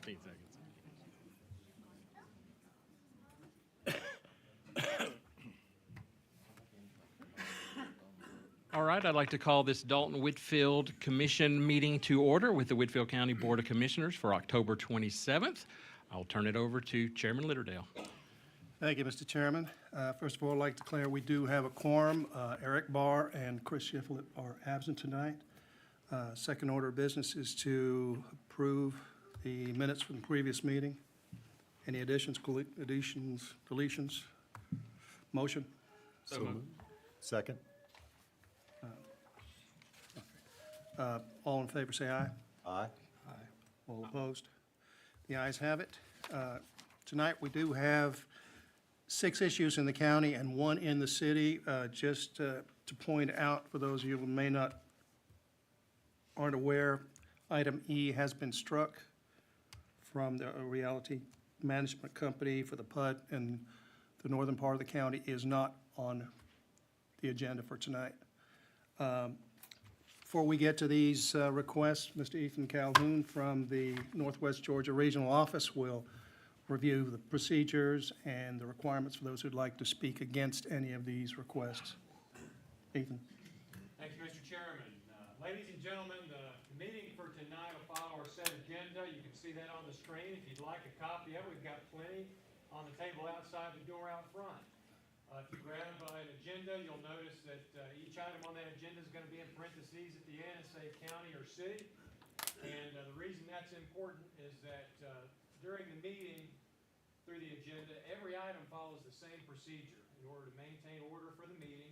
15 seconds. All right, I'd like to call this Dalton Whitfield Commission meeting to order with the Whitfield County Board of Commissioners for October 27th. I'll turn it over to Chairman Litterdale. Thank you, Mr. Chairman. First of all, I'd like to declare we do have a quorum. Eric Barr and Chris Shiflett are absent tonight. Second order of business is to approve the minutes from the previous meeting. Any additions, deletions? Motion? So moved. Second? All in favor, say aye. Aye. All opposed? The ayes have it. Tonight, we do have 6 issues in the county and 1 in the city. Just to point out, for those of you who aren't aware, item E has been struck from the Realty Management Company for the PUD, and the northern part of the county is not on the agenda for tonight. Before we get to these requests, Mr. Ethan Calhoun from the Northwest Georgia Regional Office will review the procedures and the requirements for those who'd like to speak against any of these requests. Ethan. Thank you, Mr. Chairman. Ladies and gentlemen, the meeting for tonight will follow our set agenda. You can see that on the screen. If you'd like a copy of it, we've got plenty on the table outside the door out front. If you grab an agenda, you'll notice that each item on that agenda is going to be in parentheses at the end and say county or city. And the reason that's important is that during the meeting, through the agenda, every item follows the same procedure in order to maintain order for the meeting.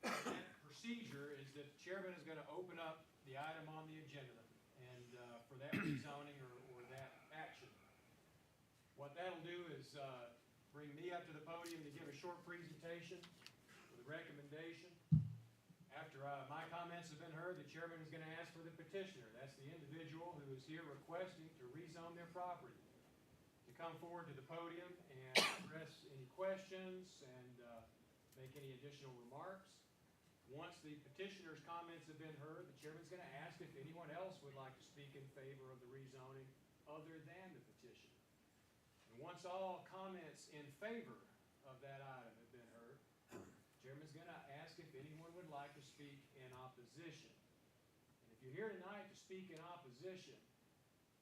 That procedure is that the chairman is going to open up the item on the agenda and for that rezoning or that action. What that'll do is bring me up to the podium to give a short presentation with a recommendation. After my comments have been heard, the chairman is going to ask for the petitioner. That's the individual who is here requesting to rezone their property, to come forward to the podium and address any questions and make any additional remarks. Once the petitioner's comments have been heard, the chairman's going to ask if anyone else would like to speak in favor of the rezoning other than the petitioner. And once all comments in favor of that item have been heard, the chairman's going to ask if anyone would like to speak in opposition. And if you're here tonight to speak in opposition,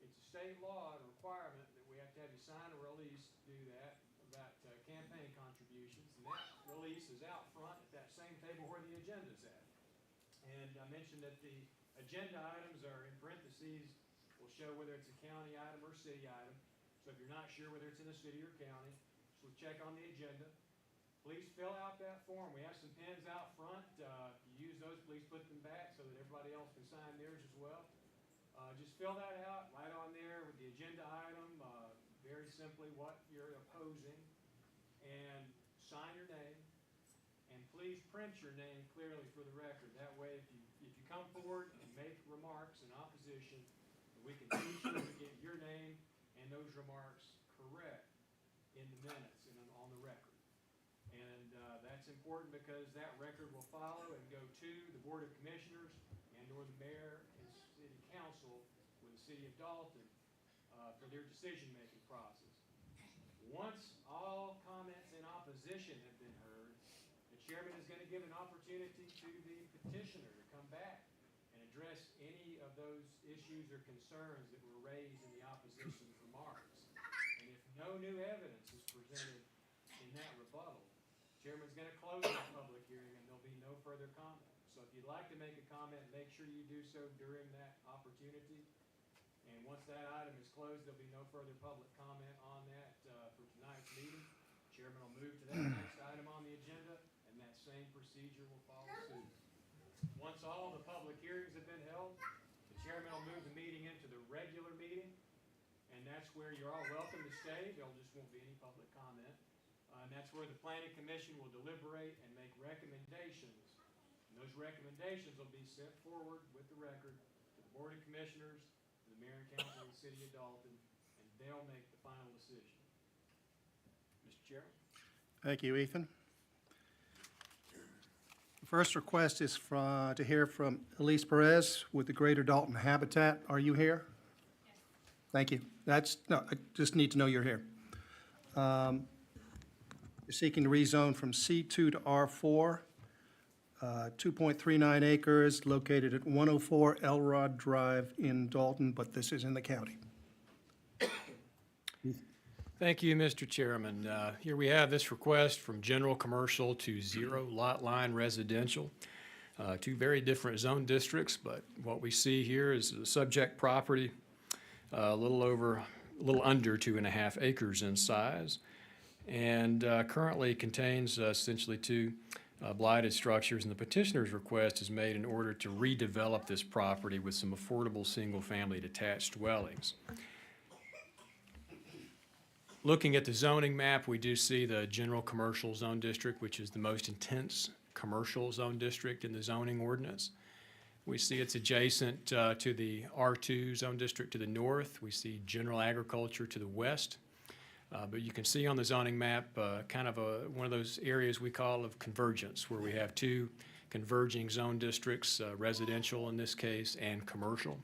it's a state law and a requirement that we have to have you sign a release to do that about campaign contributions. And that release is out front at that same table where the agenda's at. And I mentioned that the agenda items are in parentheses. Will show whether it's a county item or city item. So if you're not sure whether it's in the city or county, just check on the agenda. Please fill out that form. We have some pens out front. If you use those, please put them back so that everybody else can sign theirs as well. Just fill that out, right on there with the agenda item, very simply what you're opposing, and sign your name. And please print your name clearly for the record. That way, if you come forward and make remarks in opposition, we can be sure to get your name and those remarks correct in the minutes and on the record. And that's important because that record will follow and go to the Board of Commissioners and or the mayor and city council with the city of Dalton for their decision-making process. Once all comments in opposition have been heard, the chairman is going to give an opportunity to the petitioner to come back and address any of those issues or concerns that were raised in the opposition's remarks. And if no new evidence is presented in that rebuttal, the chairman's going to close the public hearing and there'll be no further comment. So if you'd like to make a comment, make sure you do so during that opportunity. And once that item is closed, there'll be no further public comment on that for tonight's meeting. The chairman will move to that next item on the agenda, and that same procedure will follow suit. Once all the public hearings have been held, the chairman will move the meeting into the regular meeting, and that's where you're all welcome to stay. There just won't be any public comment. And that's where the Planning Commission will deliberate and make recommendations. And those recommendations will be sent forward with the record to the Board of Commissioners, to the Mayor and Council of the City of Dalton, and they'll make the final decision. Mr. Chairman? Thank you, Ethan. The first request is to hear from Elise Perez with the Greater Dalton Habitat. Are you here? Yes. Thank you. No, I just need to know you're here. You're seeking to rezone from C2 to R4, 2.39 acres located at 104 Elrod Drive in Dalton, but this is in the county. Thank you, Mr. Chairman. Here we have this request from general commercial to zero lot line residential. Two very different zone districts, but what we see here is the subject property, a little under 2.5 acres in size, and currently contains essentially two blighted structures, and the petitioner's request is made in order to redevelop this property with some affordable single-family detached dwellings. Looking at the zoning map, we do see the general commercial zone district, which is the most intense commercial zone district in the zoning ordinance. We see it's adjacent to the R2 zone district to the north. We see general agriculture to the west. But you can see on the zoning map kind of one of those areas we call of convergence, where we have two converging zone districts, residential in this case and commercial.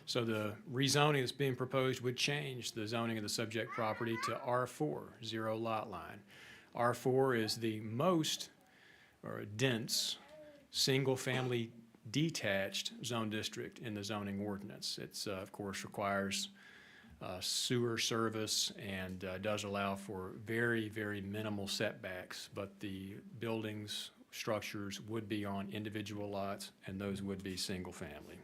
So the rezoning that's being proposed would change the zoning of the subject property to R4, zero lot line. R4 is the most dense, single-family detached zone district in the zoning ordinance. It's, of course, requires sewer service and does allow for very, very minimal setbacks, but the buildings, structures would be on individual lots, and those would be single-family.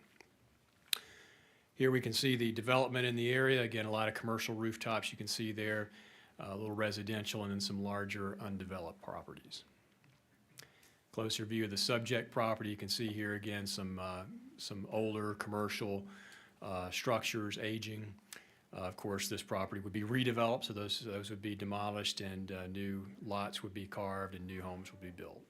Here we can see the development in the area. Again, a lot of commercial rooftops you can see there, a little residential, and then some larger undeveloped properties. Closer view of the subject property. You can see here again some older commercial structures aging. Of course, this property would be redeveloped, so those would be demolished and new lots would be carved and new homes would be built.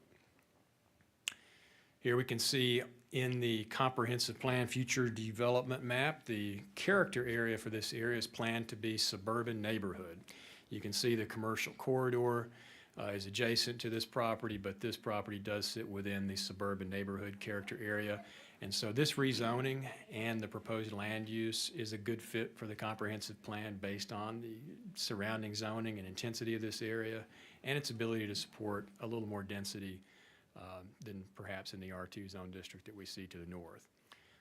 Here we can see in the comprehensive plan future development map, the character area for this area is planned to be suburban neighborhood. You can see the commercial corridor is adjacent to this property, but this property does sit within the suburban neighborhood character area. And so this rezoning and the proposed land use is a good fit for the comprehensive plan based on the surrounding zoning and intensity of this area and its ability to support a little more density than perhaps in the R2 zone district that we see to the north.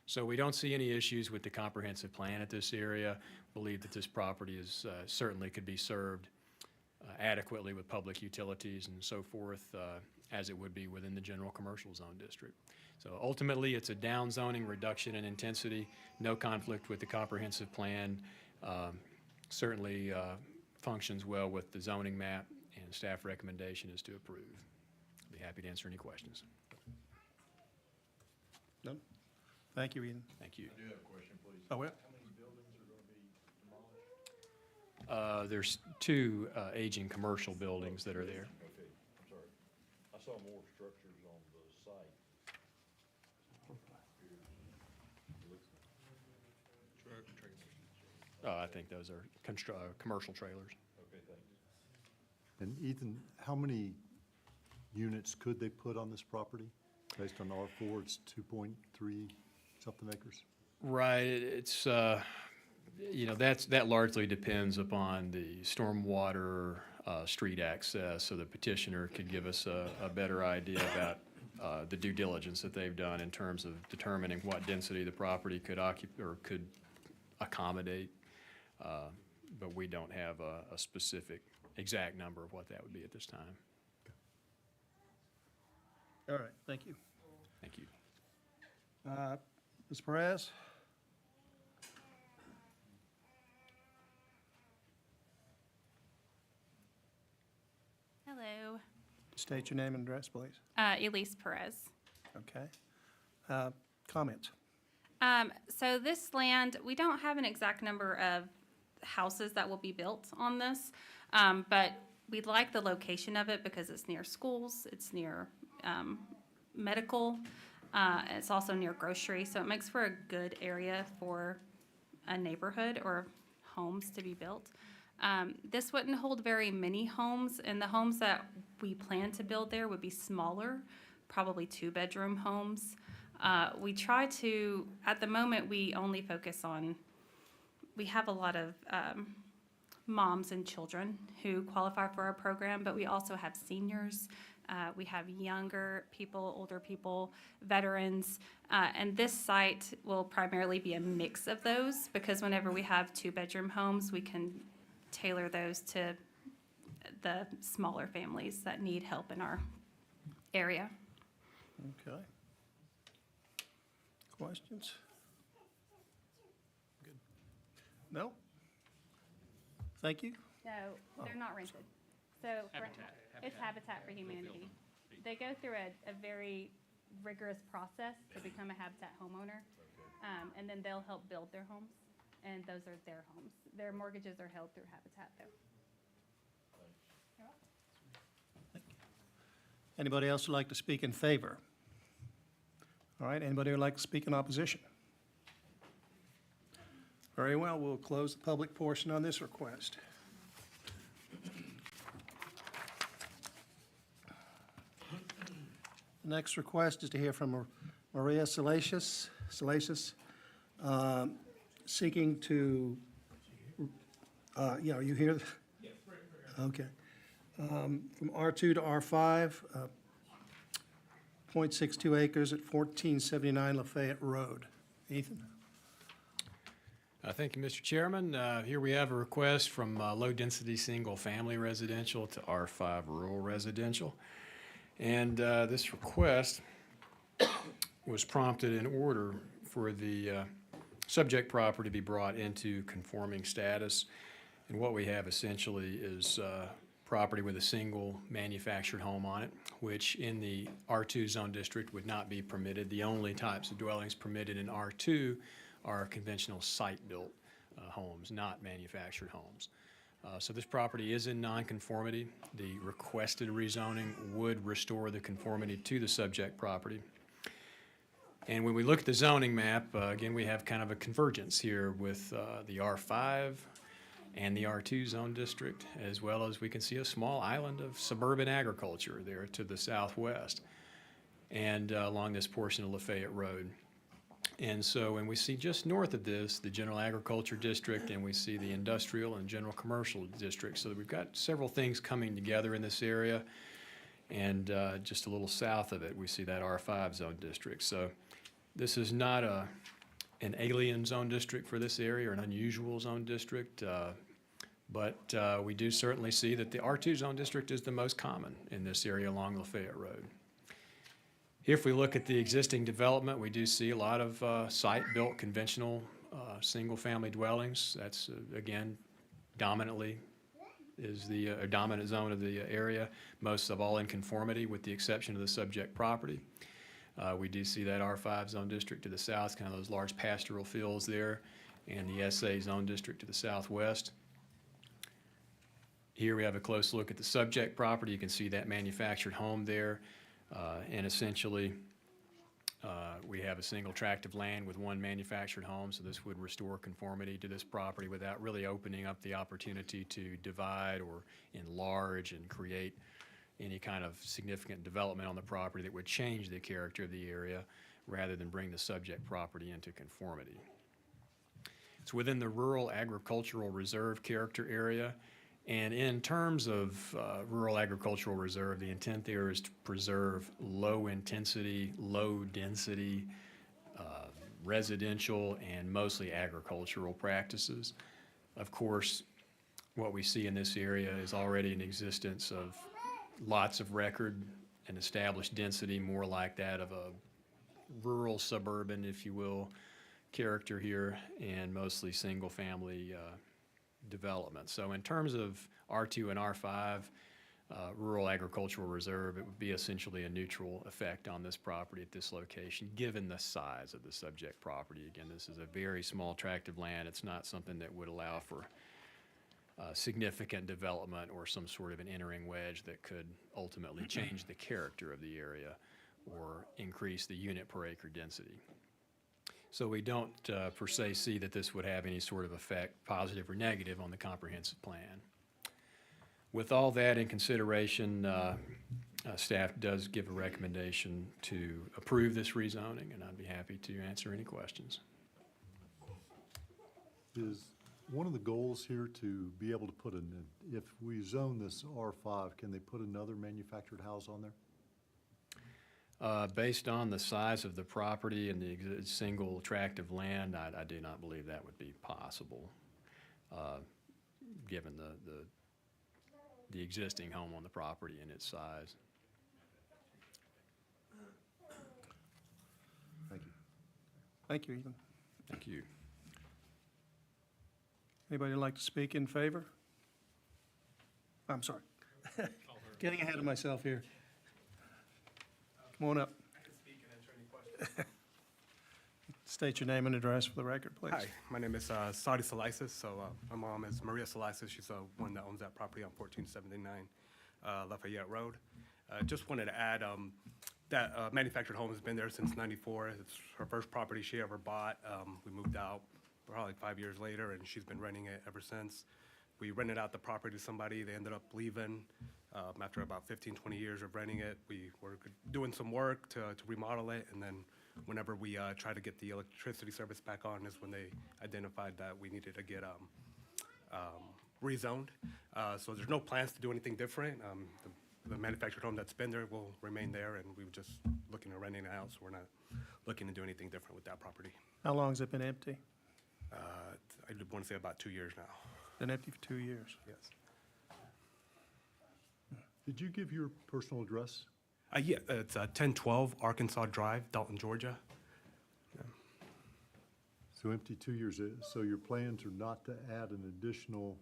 So we don't see any issues with the comprehensive plan at this area. Believe that this property is certainly could be served adequately with public utilities and so forth as it would be within the general commercial zone district. So ultimately, it's a downzoning reduction in intensity, no conflict with the comprehensive plan, certainly functions well with the zoning map, and staff recommendation is to approve. I'll be happy to answer any questions. None? Thank you, Eden. Thank you. I do have a question, please. Oh, well, How many buildings are going to be demolished? There's two aging commercial buildings that are there. Okay, I'm sorry. I saw more structures on the site. I think those are commercial trailers. Okay, thanks. And Ethan, how many units could they put on this property? Based on R4, it's 2.3 something acres? Right, it's, you know, that largely depends upon the stormwater, street access, so the petitioner could give us a better idea about the due diligence that they've done in terms of determining what density the property could could accommodate. But we don't have a specific exact number of what that would be at this time. all right, thank you. Thank you. Ms. Perez? Hello, State your name and address, please. Elise Perez. Okay. Comments? So this land, we don't have an exact number of houses that will be built on this, but we like the location of it because it's near schools, it's near medical, it's also near grocery, so it makes for a good area for a neighborhood or homes to be built. This wouldn't hold very many homes, and the homes that we plan to build there would be smaller, probably two-bedroom homes. We try to, at the moment, we only focus on we have a lot of moms and children who qualify for our program, but we also have seniors. We have younger people, older people, veterans, and this site will primarily be a mix of those, because whenever we have two-bedroom homes, we can tailor those to the smaller families that need help in our area. Okay. Questions? Good. No? Thank you. No, they're not rented. So it's Habitat for Humanity. They go through a very rigorous process to become a Habitat homeowner. And then they'll help build their homes, and those are their homes. Their mortgages are held through Habitat though. Anybody else would like to speak in favor? All right, anybody would like to speak in opposition? Very well, we'll close the public portion on this request. The next request is to hear from Maria Salacious, seeking to, yeah, are you here? Okay. From R2 to R5, 0.62 acres at 1479 Lafayette Road. Ethan? Thank you, Mr. Chairman. Here we have a request from low-density single-family residential to R5 rural residential. And this request was prompted in order for the subject property to be brought into conforming status. And what we have essentially is property with a single manufactured home on it, which in the R2 zone district would not be permitted. The only types of dwellings permitted in R2 are conventional site-built homes, not manufactured homes. So this property is in nonconformity. The requested rezoning would restore the conformity to the subject property. And when we look at the zoning map, again, we have kind of a convergence here with the R5 and the R2 zone district, as well as we can see a small island of suburban agriculture there to the southwest and along this portion of Lafayette Road. And so when we see just north of this, the general agriculture district, and we see the industrial and general commercial district. So we've got several things coming together in this area. And just a little south of it, we see that R5 zone district. So this is not an alien zone district for this area or an unusual zone district. But we do certainly see that the R2 zone district is the most common in this area along Lafayette Road. If we look at the existing development, we do see a lot of site-built conventional single-family dwellings. That's, again, dominantly is the dominant zone of the area, most of all in conformity with the exception of the subject property. We do see that R5 zone district to the south, kind of those large pastoral fields there, and the SA zone district to the southwest. Here we have a close look at the subject property. You can see that manufactured home there. And essentially, we have a single tract of land with one manufactured home, so this would restore conformity to this property without really opening up the opportunity to divide or enlarge and create any kind of significant development on the property that would change the character of the area rather than bring the subject property into conformity. It's within the rural agricultural reserve character area. And in terms of rural agricultural reserve, the intent there is to preserve low-intensity, low-density residential and mostly agricultural practices. Of course, what we see in this area is already an existence of lots of record and established density, more like that of a rural suburban, if you will, character here, and mostly single-family development. So in terms of R2 and R5, rural agricultural reserve, it would be essentially a neutral effect on this property at this location, given the size of the subject property. Again, this is a very small tract of land. It's not something that would allow for significant development or some sort of an entering wedge that could ultimately change the character of the area or increase the unit per acre density. So we don't per se see that this would have any sort of effect, positive or negative, on the comprehensive plan. With all that in consideration, staff does give a recommendation to approve this rezoning, and I'd be happy to answer any questions. Is one of the goals here to be able to put if we zone this R5, can they put another manufactured house on there? Based on the size of the property and the single tract of land, I do not believe that would be possible, given the existing home on the property and its size. Thank you. Thank you, Ethan. Thank you. Anybody like to speak in favor? I'm sorry. Getting ahead of myself here. Come on up. State your name and address for the record, please. Hi, my name is Saudi Salisis. So my mom is Maria Salisis. She's the one that owns that property on 1479 Lafayette Road. Just wanted to add that manufactured home has been there since '94. It's her first property she ever bought. We moved out probably 5 years later, and she's been renting it ever since. We rented out the property to somebody. They ended up leaving after about 15, 20 years of renting it. We were doing some work to remodel it, and then whenever we tried to get the electricity service back on is when they identified that we needed to get rezoned. So there's no plans to do anything different. The manufactured home that's been there will remain there, and we were just looking at renting it out, so we're not looking to do anything different with that property. How long has it been empty? I want to say about 2 years now. Been empty for 2 years. Yes. Did you give your personal address? Yeah, it's 1012 Arkansas Drive, Dalton, Georgia. So empty 2 years, so your plans are not to add an additional,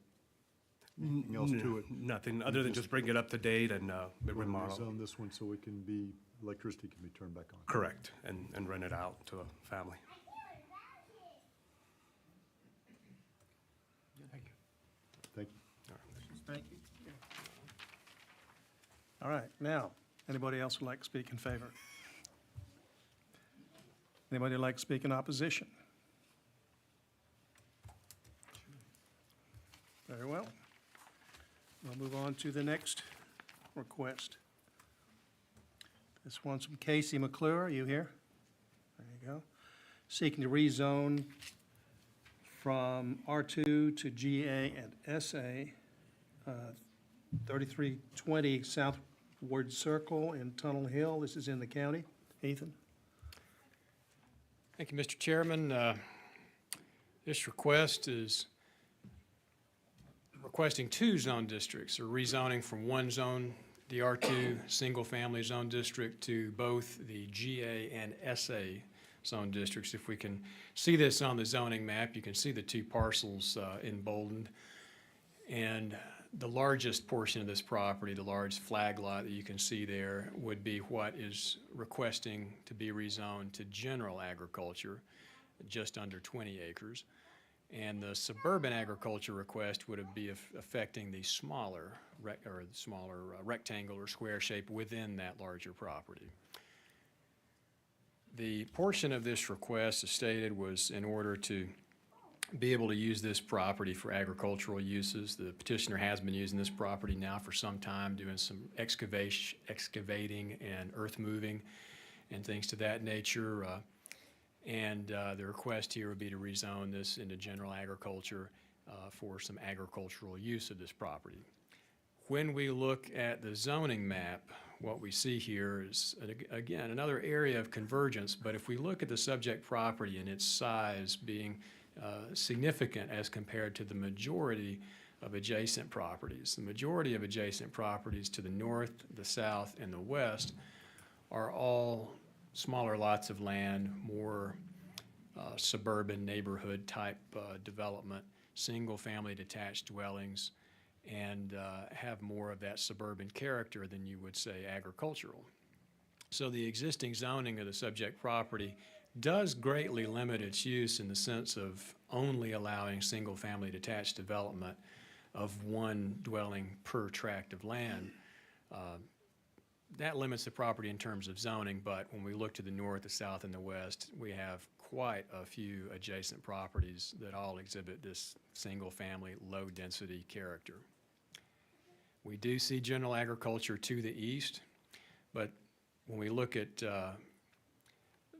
anything else to it? Nothing other than just bring it up to date and remodel. Rezone this one so it can be, electricity can be turned back on? Correct, and rent it out to a family. Thank you. Thank you. All right, now, anybody else would like to speak in favor? Anybody like to speak in opposition? Very well. We'll move on to the next request. This one's from Casey McClure. Are you here? There you go. Seeking to rezone from R2 to GA and SA, 3320 Southward Circle in Tunnel Hill. This is in the county. Ethan? Thank you, Mr. Chairman. This request is requesting two zone districts, or rezoning from one zone, the R2 single-family zone district, to both the GA and SA zone districts. If we can see this on the zoning map, you can see the two parcels emboldened. And the largest portion of this property, the large flag lot that you can see there, would be what is requesting to be rezoned to general agriculture, just under 20 acres. And the suburban agriculture request would be affecting the smaller rectangle or square shape within that larger property. The portion of this request, as stated, was in order to be able to use this property for agricultural uses. The petitioner has been using this property now for some time, doing some excavating and earth moving and things to that nature. The request here would be to rezone this into general agriculture for some agricultural use of this property. When we look at the zoning map, what we see here is, again, another area of convergence, but if we look at the subject property and its size being significant as compared to the majority of adjacent properties. The majority of adjacent properties to the north, the south, and the west are all smaller lots of land, more suburban neighborhood type development, single-family detached dwellings, and have more of that suburban character than you would say agricultural. So the existing zoning of the subject property does greatly limit its use in the sense of only allowing single-family detached development of one dwelling per tract of land. That limits the property in terms of zoning, but when we look to the north, the south, and the west, we have quite a few adjacent properties that all exhibit this single-family, low-density character. We do see general agriculture to the east, but when we look at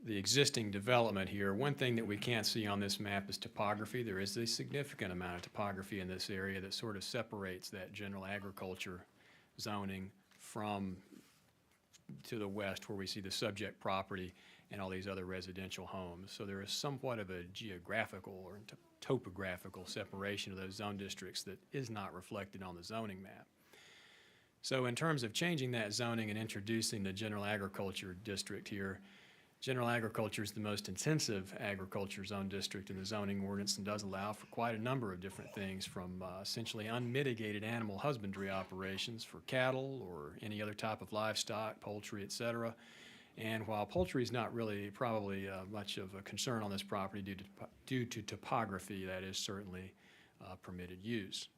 the existing development here. One thing that we can't see on this map is topography. There is a significant amount of topography in this area that sort of separates that general agriculture zoning from to the west where we see the subject property and all these other residential homes. So there is somewhat of a geographical or topographical separation of those zone districts that is not reflected on the zoning map. So in terms of changing that zoning and introducing the general agriculture district here, general agriculture is the most intensive agriculture zone district in the zoning ordinance and does allow for quite a number of different things, from essentially unmitigated animal husbandry operations for cattle or any other type of livestock, poultry, et cetera. And while poultry is not really probably much of a concern on this property due to topography, that is certainly permitted use.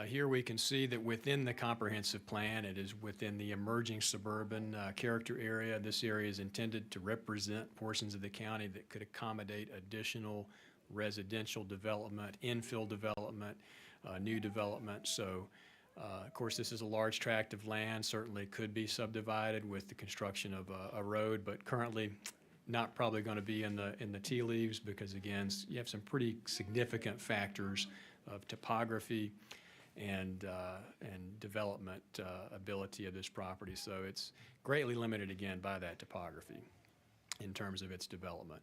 Here we can see that within the comprehensive plan, it is within the emerging suburban character area. This area is intended to represent portions of the county that could accommodate additional residential development, infill development, new development. So, of course, this is a large tract of land, certainly could be subdivided with the construction of a road, but currently not probably going to be in the tea leaves because, again, you have some pretty significant factors of topography and development ability of this property. So it's greatly limited, again, by that topography in terms of its development.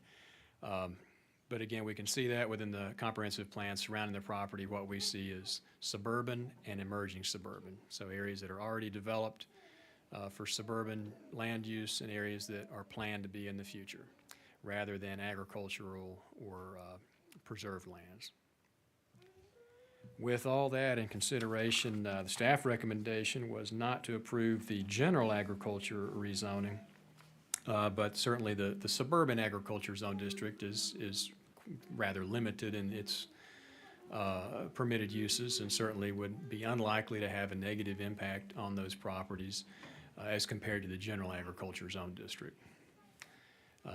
But again, we can see that within the comprehensive plan surrounding the property, what we see is suburban and emerging suburban. So areas that are already developed for suburban land use and areas that are planned to be in the future, rather than agricultural or preserved lands. With all that in consideration, the staff recommendation was not to approve the general agriculture rezoning, but certainly the suburban agriculture zone district is rather limited in its permitted uses and certainly would be unlikely to have a negative impact on those properties as compared to the general agriculture zone district.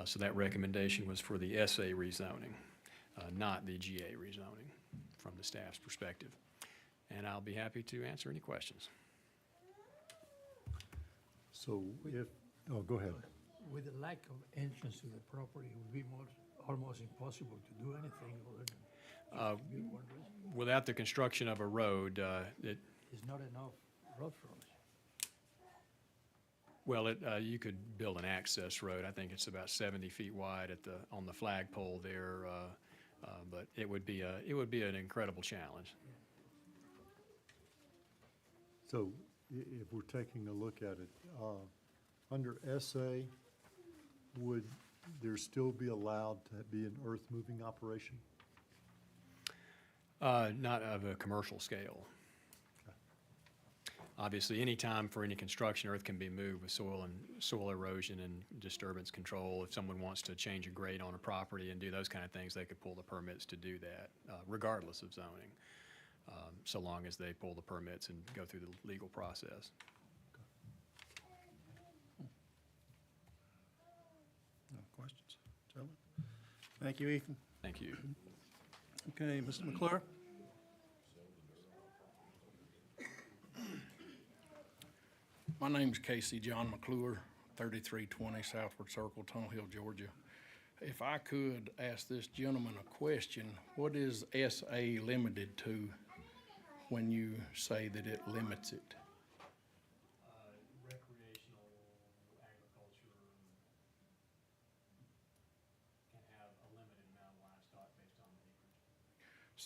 So that recommendation was for the SA rezoning, not the GA rezoning, from the staff's perspective. And I'll be happy to answer any questions. So if, oh, go ahead. With the lack of entrance to the property, it would be almost impossible to do anything other than just build one residence. Without the construction of a road, There's not enough road frontage. well, you could build an access road. I think it's about 70 feet wide on the flagpole there, but it would be an incredible challenge. So if we're taking a look at it, under SA, would there still be allowed to be an earth-moving operation? Not of a commercial scale. Obviously, any time for any construction, earth can be moved with soil erosion and disturbance control. If someone wants to change a grade on a property and do those kind of things, they could pull the permits to do that, regardless of zoning, so long as they pull the permits and go through the legal process. No questions, gentlemen? Thank you, Ethan. Thank you. Okay, Mr. McClure? My name's Casey John McClure, 3320 Southward Circle, Tunnel Hill, Georgia. If I could ask this gentleman a question, what is SA limited to when you say that it limits it? Recreational agriculture can have a limited amount of livestock based on the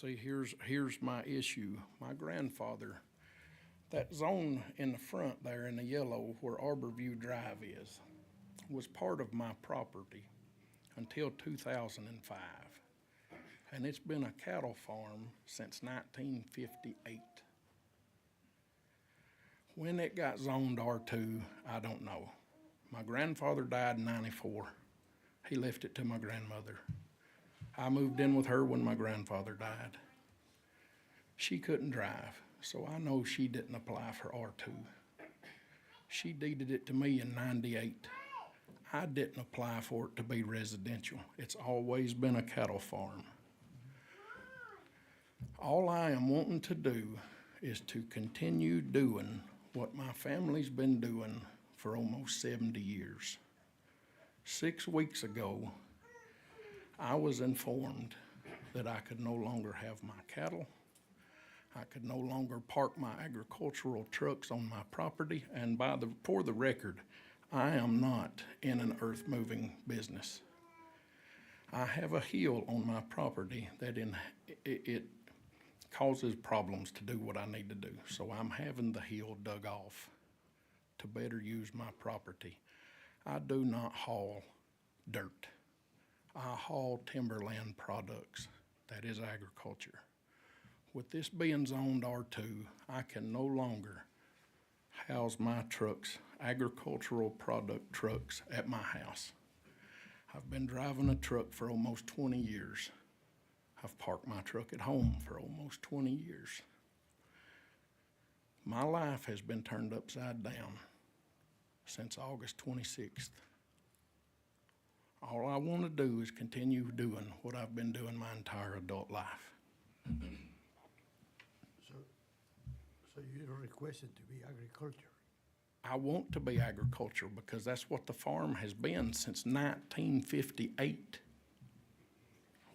acreage. See, here's my issue. My grandfather, that zone in the front there in the yellow where Arborview Drive is, was part of my property until 2005. And it's been a cattle farm since 1958. When it got zoned R2, I don't know. My grandfather died in '94. He left it to my grandmother. I moved in with her when my grandfather died. She couldn't drive, so I know she didn't apply for R2. She deeded it to me in '98. I didn't apply for it to be residential. It's always been a cattle farm. All I am wanting to do is to continue doing what my family's been doing for almost 70 years. 6 weeks ago, I was informed that I could no longer have my cattle. I could no longer park my agricultural trucks on my property, and for the record, I am not in an earth-moving business. I have a hill on my property that it causes problems to do what I need to do, so I'm having the hill dug off to better use my property. I do not haul dirt. I haul timberland products. That is agriculture. With this being zoned R2, I can no longer house my trucks, agricultural product trucks, at my house. I've been driving a truck for almost 20 years. I've parked my truck at home for almost 20 years. My life has been turned upside down since August 26th. All I want to do is continue doing what I've been doing my entire adult life. So you requested to be agriculture. I want to be agricultural because that's what the farm has been since 1958.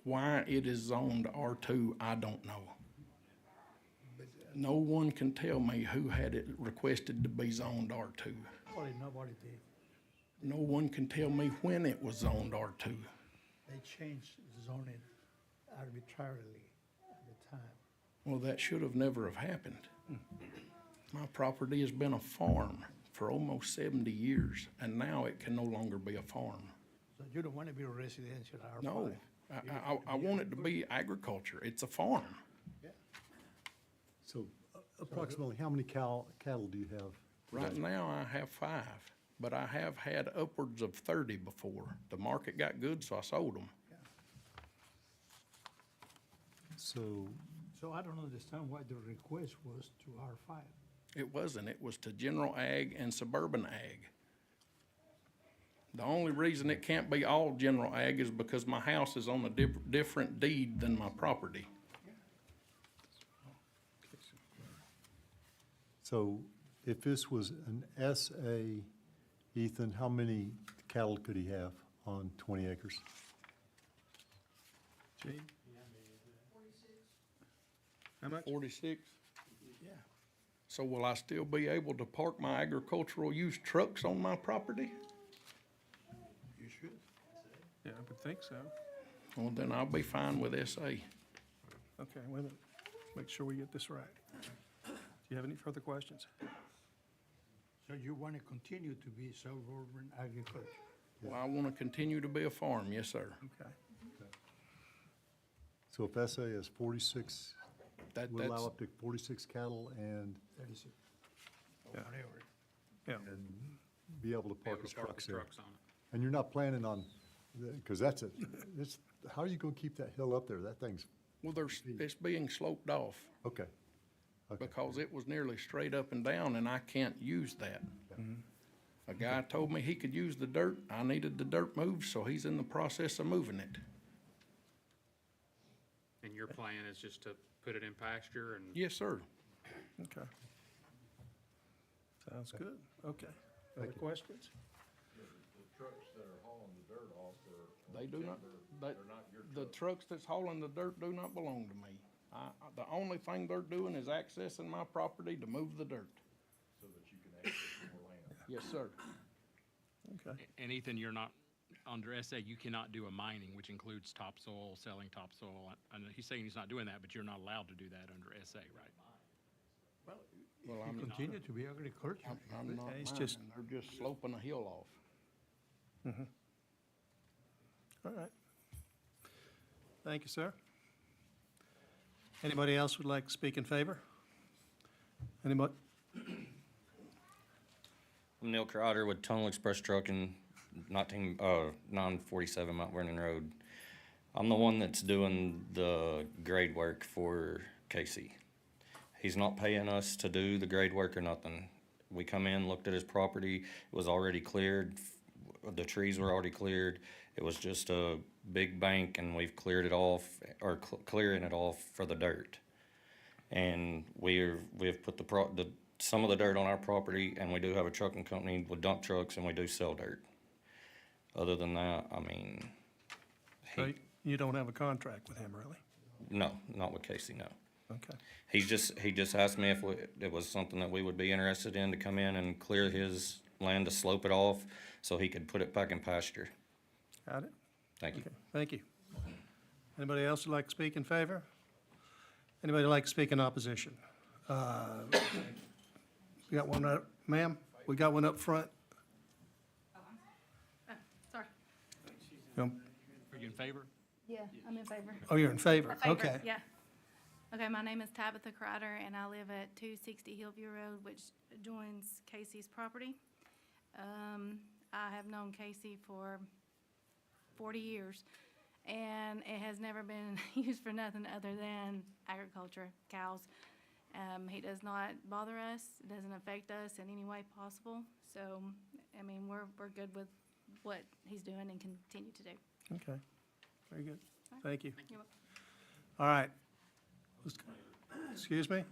Why it is zoned R2, I don't know. No one can tell me who had it requested to be zoned R2. Probably nobody did. No one can tell me when it was zoned R2. They changed zoning arbitrarily at the time. Well, that should have never have happened. My property has been a farm for almost 70 years, and now it can no longer be a farm. So you don't want to be a residential R5? No, I want it to be agriculture. It's a farm. So approximately how many cattle do you have? Right now, I have 5, but I have had upwards of 30 before. The market got good, so I sold them. So, I don't understand why the request was to R5. It wasn't. It was to general ag and suburban ag. The only reason it can't be all general ag is because my house is on a different deed than my property. so if this was an SA, Ethan, how many cattle could he have on 20 acres? Gene? How much? 46? Yeah. So will I still be able to park my agricultural use trucks on my property? You should. Yeah, I would think so. Well, then I'll be fine with SA. Okay, wait a minute. Make sure we get this right. Do you have any further questions? So you want to continue to be suburban agriculture? Well, I want to continue to be a farm, yes, sir. Okay. So if SA is 46, would allow That's, up to 46 cattle and 36, or Yeah. whatever. Yeah, be able to park his trucks there? And you're not planning on, because how are you going to keep that hill up there? That thing's, well, it's being sloped off okay. Okay. because it was nearly straight up and down, and I can't use that. A guy told me he could use the dirt. I needed the dirt moved, so he's in the process of moving it. And your plan is just to put it in pasture and? Yes, sir. okay. Sounds good. Okay. Other questions? The trucks that are hauling the dirt off are. They do not, They're not your the trucks. trucks that's hauling the dirt do not belong to me. The only thing they're doing is accessing my property to move the dirt. So that you can access more land. Yes, sir. Okay. And Ethan, you're not, under SA, you cannot do a mining, which includes topsoil, selling topsoil. I know he's saying he's not doing that, but you're not allowed to do that under SA, right? Well, You I'm continue to be agriculture. I'm not Okay, it's mining. just- They're just sloping a hill off. All right. Thank you, sir. Anybody else would like to speak in favor? Anybody? I'm Neil Crowder with Tunnel Express Trucking, 947 Mount Vernon Road. I'm the one that's doing the grade work for Casey. He's not paying us to do the grade work or nothing. We come in, looked at his property, it was already cleared, the trees were already cleared. It was just a big bank and we've cleared it off, or clearing it off for the dirt. And we've put some of the dirt on our property, and we do have a trucking company with dump trucks, and we do sell dirt. Other than that, I mean, So he, you don't have a contract with him, really? no, not with Casey, no. Okay. He just asked me if it was something that we would be interested in to come in and clear his land to slope it off so he could put it back in pasture. Got it? Thank you. Okay, thank you. Anybody else would like to speak in favor? Anybody like to speak in opposition? We got one, ma'am? We got one up front. Sorry. Um, Are you in favor? Yeah, I'm in favor. Oh, you're in favor? A favor, Okay. Yeah. Okay, my name is Tabitha Crider, and I live at 260 Hillview Road, which adjoins Casey's property. I have known Casey for 40 years, and it has never been used for nothing other than agriculture, cows. He does not bother us, it doesn't affect us in any way possible. So, I mean, we're good with what he's doing and continue to do. Okay, very good. Thank you. You're welcome. All right. Excuse me?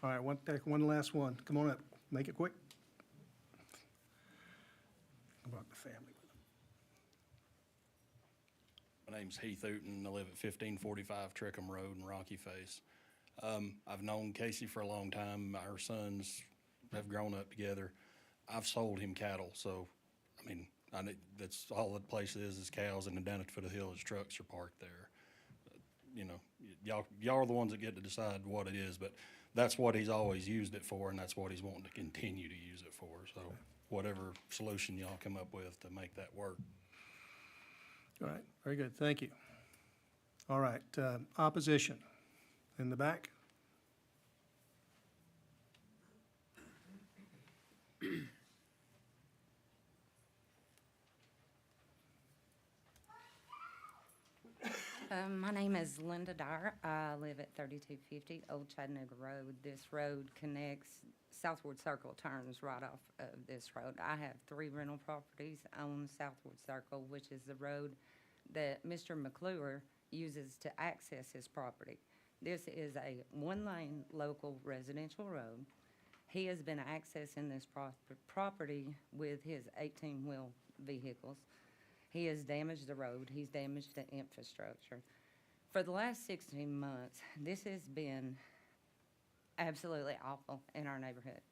All right, take one last one. Come on up, make it quick. About the family. My name's Heath Hooton. I live at 1545 Trickham Road in Rocky Face. I've known Casey for a long time. Our sons have grown up together. I've sold him cattle, so, I mean, that's all the place is cows, and then down at the foot of the hill, his trucks are parked there. You know, y'all are the ones that get to decide what it is, but that's what he's always used it for, and that's what he's wanting to continue to use it for. So whatever solution y'all come up with to make that work. All right, very good, thank you. All right, opposition in the back? My name is Linda Dyer. I live at 3250 Old Chattanooga Road. This road connects, Southward Circle turns right off of this road. I have 3 rental properties on Southward Circle, which is the road that Mr. McClure uses to access his property. This is a 1-lane local residential road. He has been accessing this property with his 18-wheel vehicles. He has damaged the road, he's damaged the infrastructure. For the last 16 months, this has been absolutely awful in our neighborhood.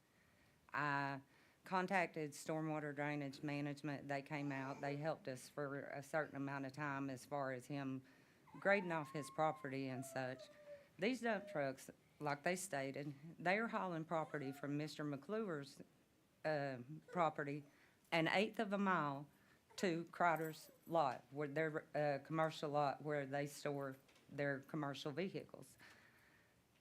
I contacted Stormwater Drainage Management. They came out, they helped us for a certain amount of time as far as him grading off his property and such. These dump trucks, like they stated, they are hauling property from Mr. McClure's property an 1/8 of a mile to Crider's lot, where their commercial lot where they store their commercial vehicles.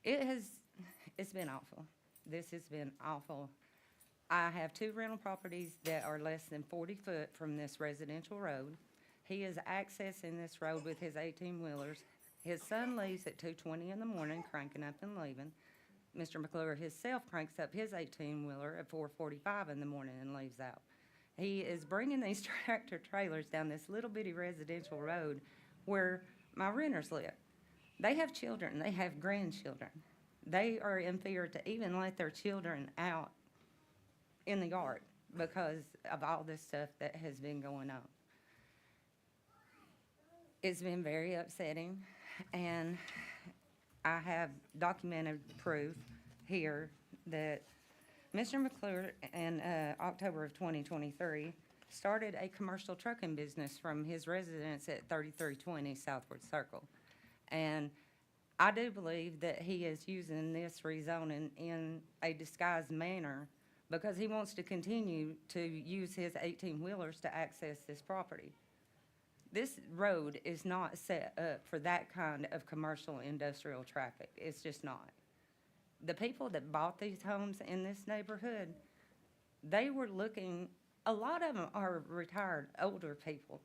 It's been awful. This has been awful. I have 2 rental properties that are less than 40 foot from this residential road. He is accessing this road with his 18-wheelers. His son leaves at 2:20 in the morning, cranking up and leaving. Mr. McClure himself cranks up his 18-wheeler at 4:45 in the morning and leaves out. He is bringing these tractor trailers down this little bitty residential road where my renters live. They have children, they have grandchildren. They are in fear to even let their children out in the yard because of all this stuff that has been going on. It's been very upsetting, and I have documented proof here that Mr. McClure in October of 2023 started a commercial trucking business from his residence at 3320 Southward Circle. And I do believe that he is using this rezoning in a disguised manner because he wants to continue to use his 18-wheelers to access this property. This road is not set up for that kind of commercial industrial traffic. It's just not. The people that bought these homes in this neighborhood, they were looking, a lot of them are retired older people.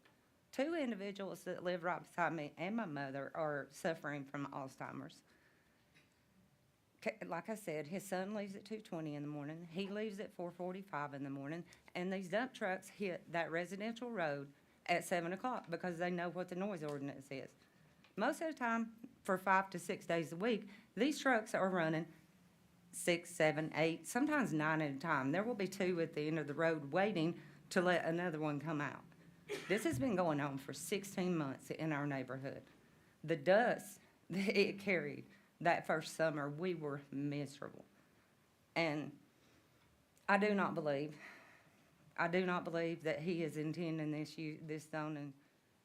2 individuals that live right beside me and my mother are suffering from Alzheimer's. Like I said, his son leaves at 2:20 in the morning. He leaves at 4:45 in the morning, and these dump trucks hit that residential road at 7 o'clock because they know what the noise ordinance is. Most of the time, for 5 to 6 days a week, these trucks are running 6, 7, 8, sometimes 9 at a time. There will be 2 at the end of the road waiting to let another one come out. This has been going on for 16 months in our neighborhood. The dust that it carried that first summer, we were miserable. And I do not believe that he is intending this zoning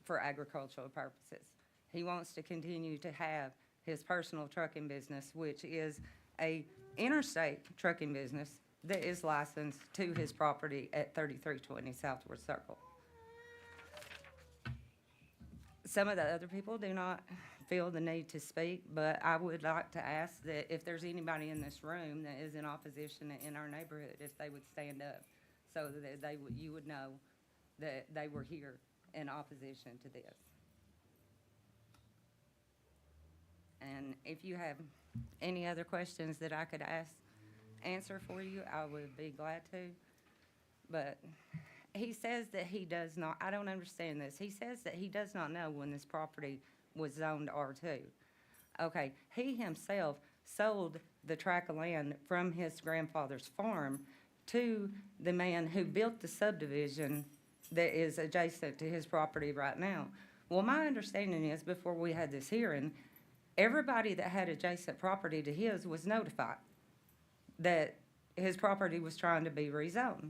for agricultural purposes. He wants to continue to have his personal trucking business, which is a interstate trucking business that is licensed to his property at 3320 Southward Circle. Some of the other people do not feel the need to speak, but I would like to ask that if there's anybody in this room that is in opposition in our neighborhood, if they would stand up so that you would know that they were here in opposition to this. And if you have any other questions that I could answer for you, I would be glad to. But he says that he does not, I don't understand this. He says that he does not know when this property was zoned R2. Okay, he himself sold the tract of land from his grandfather's farm to the man who built the subdivision that is adjacent to his property right now. Well, my understanding is before we had this hearing, everybody that had adjacent property to his was notified that his property was trying to be rezoned.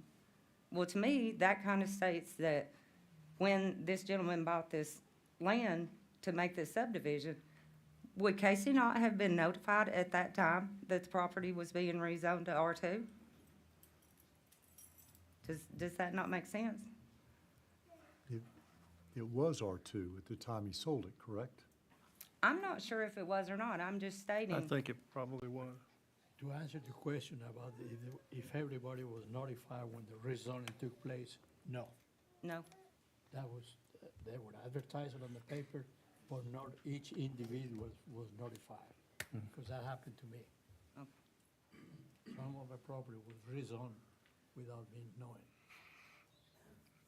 Well, to me, that kind of states that when this gentleman bought this land to make this subdivision, would Casey not have been notified at that time that the property was being rezoned to R2? Does that not make sense? It was R2 at the time he sold it, correct? I'm not sure if it was or not. I'm just stating. I think it probably was. To answer the question about if everybody was notified when the rezoning took place, no. No. That was, they would advertise it on the paper, but not each individual was notified, because that happened to me. Okay. Some of the property was rezoned without me knowing.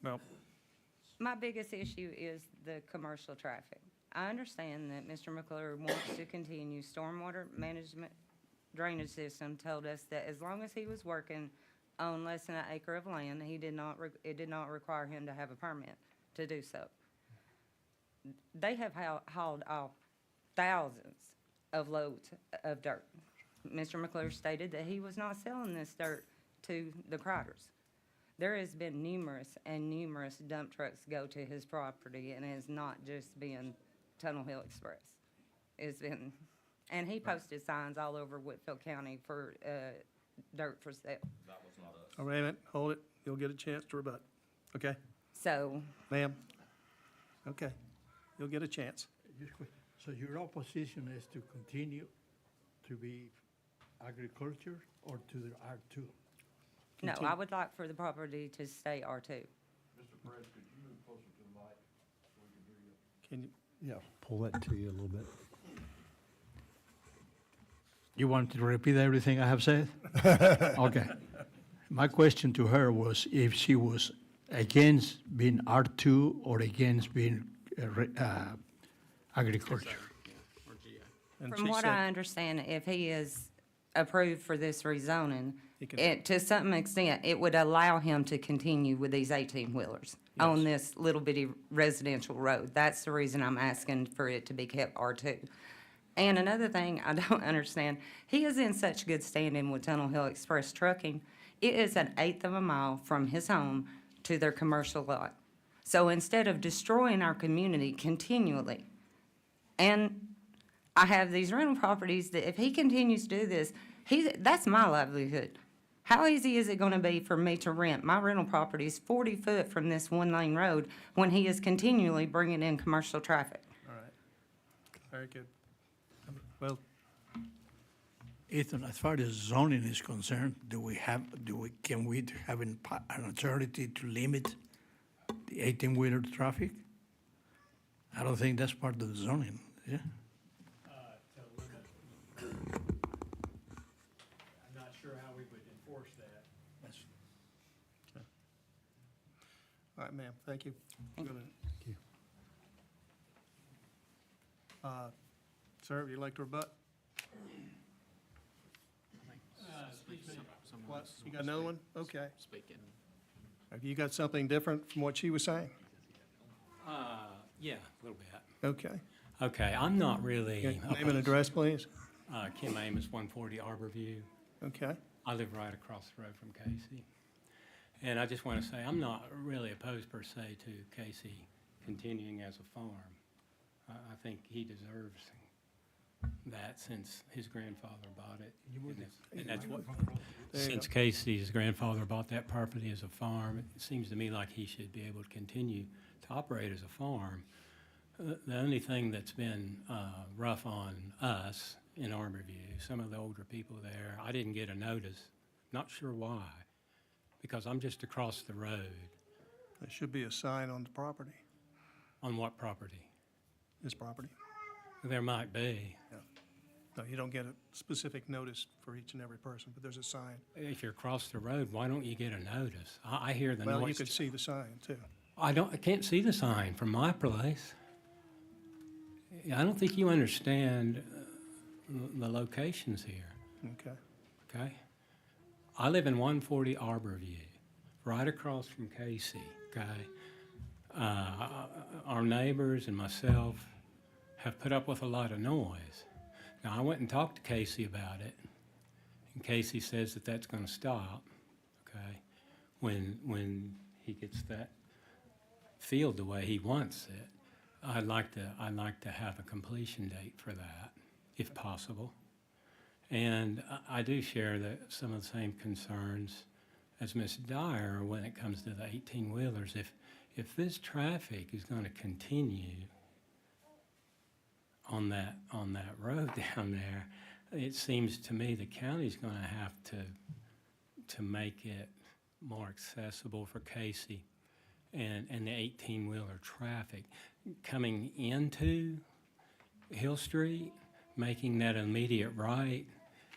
Well, My biggest issue is the commercial traffic. I understand that Mr. McClure wants to continue stormwater management drainage system, told us that as long as he was working on less than an acre of land, it did not require him to have a permit to do so. They have hauled off thousands of loads of dirt. Mr. McClure stated that he was not selling this dirt to the Criders. There has been numerous and numerous dump trucks go to his property, and it has not just been Tunnel Hill Express. It's been, and he posted signs all over Whitfield County for dirt for sale. That was not us. wait a minute, hold it. You'll get a chance to rebut. Okay, So, ma'am? Okay, you'll get a chance. So your opposition is to continue to be agriculture or to the R2? no, Continue. I would like for the property to stay R2. Mr. Perez, could you move closer to the mic so we can hear you? Can you, Yeah, pull that to you a little bit. You want to repeat everything I have said? Okay. My question to her was if she was against being R2 or against being agriculture. Or GA. and From she what said- I understand, if he is approved for this rezoning, He can- it, to some extent, it would allow him to continue with these 18-wheelers on this little bitty residential road. That's the reason I'm asking for it to be kept R2. And another thing I don't understand, he is in such good standing with Tunnel Hill Express Trucking. It is an eighth of a mile from his home to their commercial lot. So instead of destroying our community continually, and I have these rental properties that if he continues to do this, that's my livelihood. How easy is it gonna be for me to rent my rental properties 40 foot from this one-lane road when he is continually bringing in commercial traffic? All right, very good. Well, Ethan, as far as zoning is concerned, can we have an authority to limit the 18-wheeler traffic? I don't think that's part of the zoning, yeah? I'm not sure how we would enforce that. all right, ma'am, thank you. Thank Go you. ahead. Thank you. Sir, would you like to rebut? What, you got another one? Okay. Speaking. Have you got something different from what she was saying? Yeah, a little bit. Okay. Okay, I'm not really. Okay, name and address, please. Kim Amos, 140 Arbor View. Okay. I live right across the road from Casey. And I just want to say, I'm not really opposed per se to Casey continuing as a farm. I think he deserves that since his grandfather bought it. And that's what, There you since go. Casey's grandfather bought that property as a farm, it seems to me like he should be able to continue to operate as a farm. The only thing that's been rough on us in Arborview, some of the older people there, I didn't get a notice, not sure why, because I'm just across the road. There should be a sign on the property, On what property? this property. There might be. No, you don't get a specific notice for each and every person, but there's a sign. If you're across the road, why don't you get a notice? I hear the Well, you noise. could see the sign, too. I can't see the sign from my place. I don't think you understand the locations here, Okay. okay? I live in 140 Arborview, right across from Casey, okay? Our neighbors and myself have put up with a lot of noise. Now, I went and talked to Casey about it, and Casey says that that's gonna stop, okay? When he gets that field the way he wants it. I'd like to have a completion date for that, if possible. And I do share some of the same concerns as Ms. Dyer when it comes to the 18-wheelers. If this traffic is gonna continue on that road down there, it seems to me the county's gonna have to make it more accessible for Casey and the 18-wheeler traffic coming into Hill Street, making that immediate right,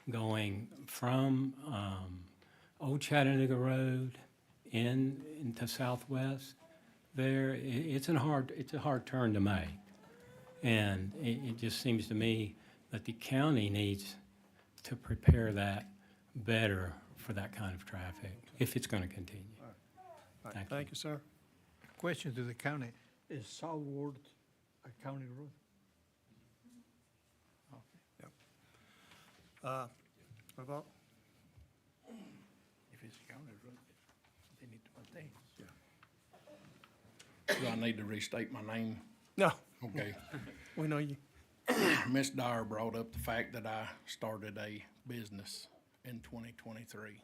going from Old Chattanooga Road into Southwest. There, it's a hard turn to make. And it just seems to me that the county needs to prepare that better for that kind of traffic, if it's going to continue. All right, Thank thank you, sir. Question to the county, is Southward a county road? What about? If it's a county road, they need to maintain. Do I need to restate my name? No, Okay. we know you. Ms. Dyer brought up the fact that I started a business in 2023.